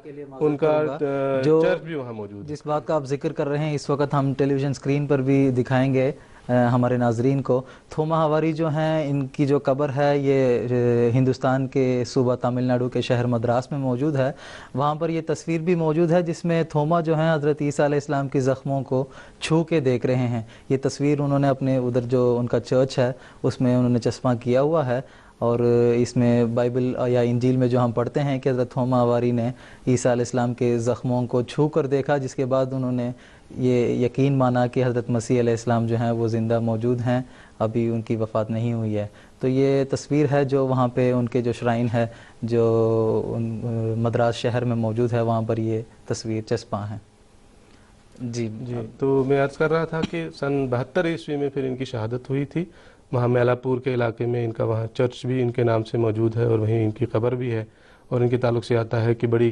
چرچ بھی وہاں موجود ہے. جس بات کا آپ ذکر کر رہے ہیں اس وقت ہم ٹیلی ویژن اسکرین پر بھی دکھائیں گے ہمارے ناظرین کو. تھوما حواری جو ہیں ان کی جو قبر ہے یہ ہندوستان کے صوبہ تامل ناڈو کے شہر مدراس میں موجود ہے. وہاں پر یہ تصویر بھی موجود ہے جس میں تھوما جو ہیں حضرت عیسیٰ علیہ السلام کے زخموں کو چھو کے دیکھ رہے ہیں. یہ تصویر انہوں نے اپنے ادھر جو ان کا چرچ ہے اس میں انہوں نے چسپاں کیا ہوا ہے، اور اس میں بائبل یا انجیل میں جو ہم پڑھتے ہیں کہ حضرت تھوما حواری نے عیسیٰ علیہ السلام کے زخموں کو چھو کر دیکھا، جس کے بعد انہوں نے یہ یقین مانا کہ حضرت مسیح علیہ السلام جو ہیں وہ زندہ موجود ہیں، ابھی ان کی وفات نہیں ہوئی ہے. تو یہ تصویر ہے جو وہاں پہ ان کے جو شرائن ہے جو مدراس شہر میں موجود ہے، وہاں پر یہ تصویر چسپاں ہیں. جی تو میں عرض کر رہا تھا کہ سن 72 عیسوی میں پھر ان کی شہادت ہوئی تھی. وہاں میلاپور کے علاقے میں ان کا وہاں چرچ بھی ان کے نام سے موجود ہے اور وہیں ان کی قبر بھی ہے. اور ان کے تعلق سے آتا ہے کہ بڑی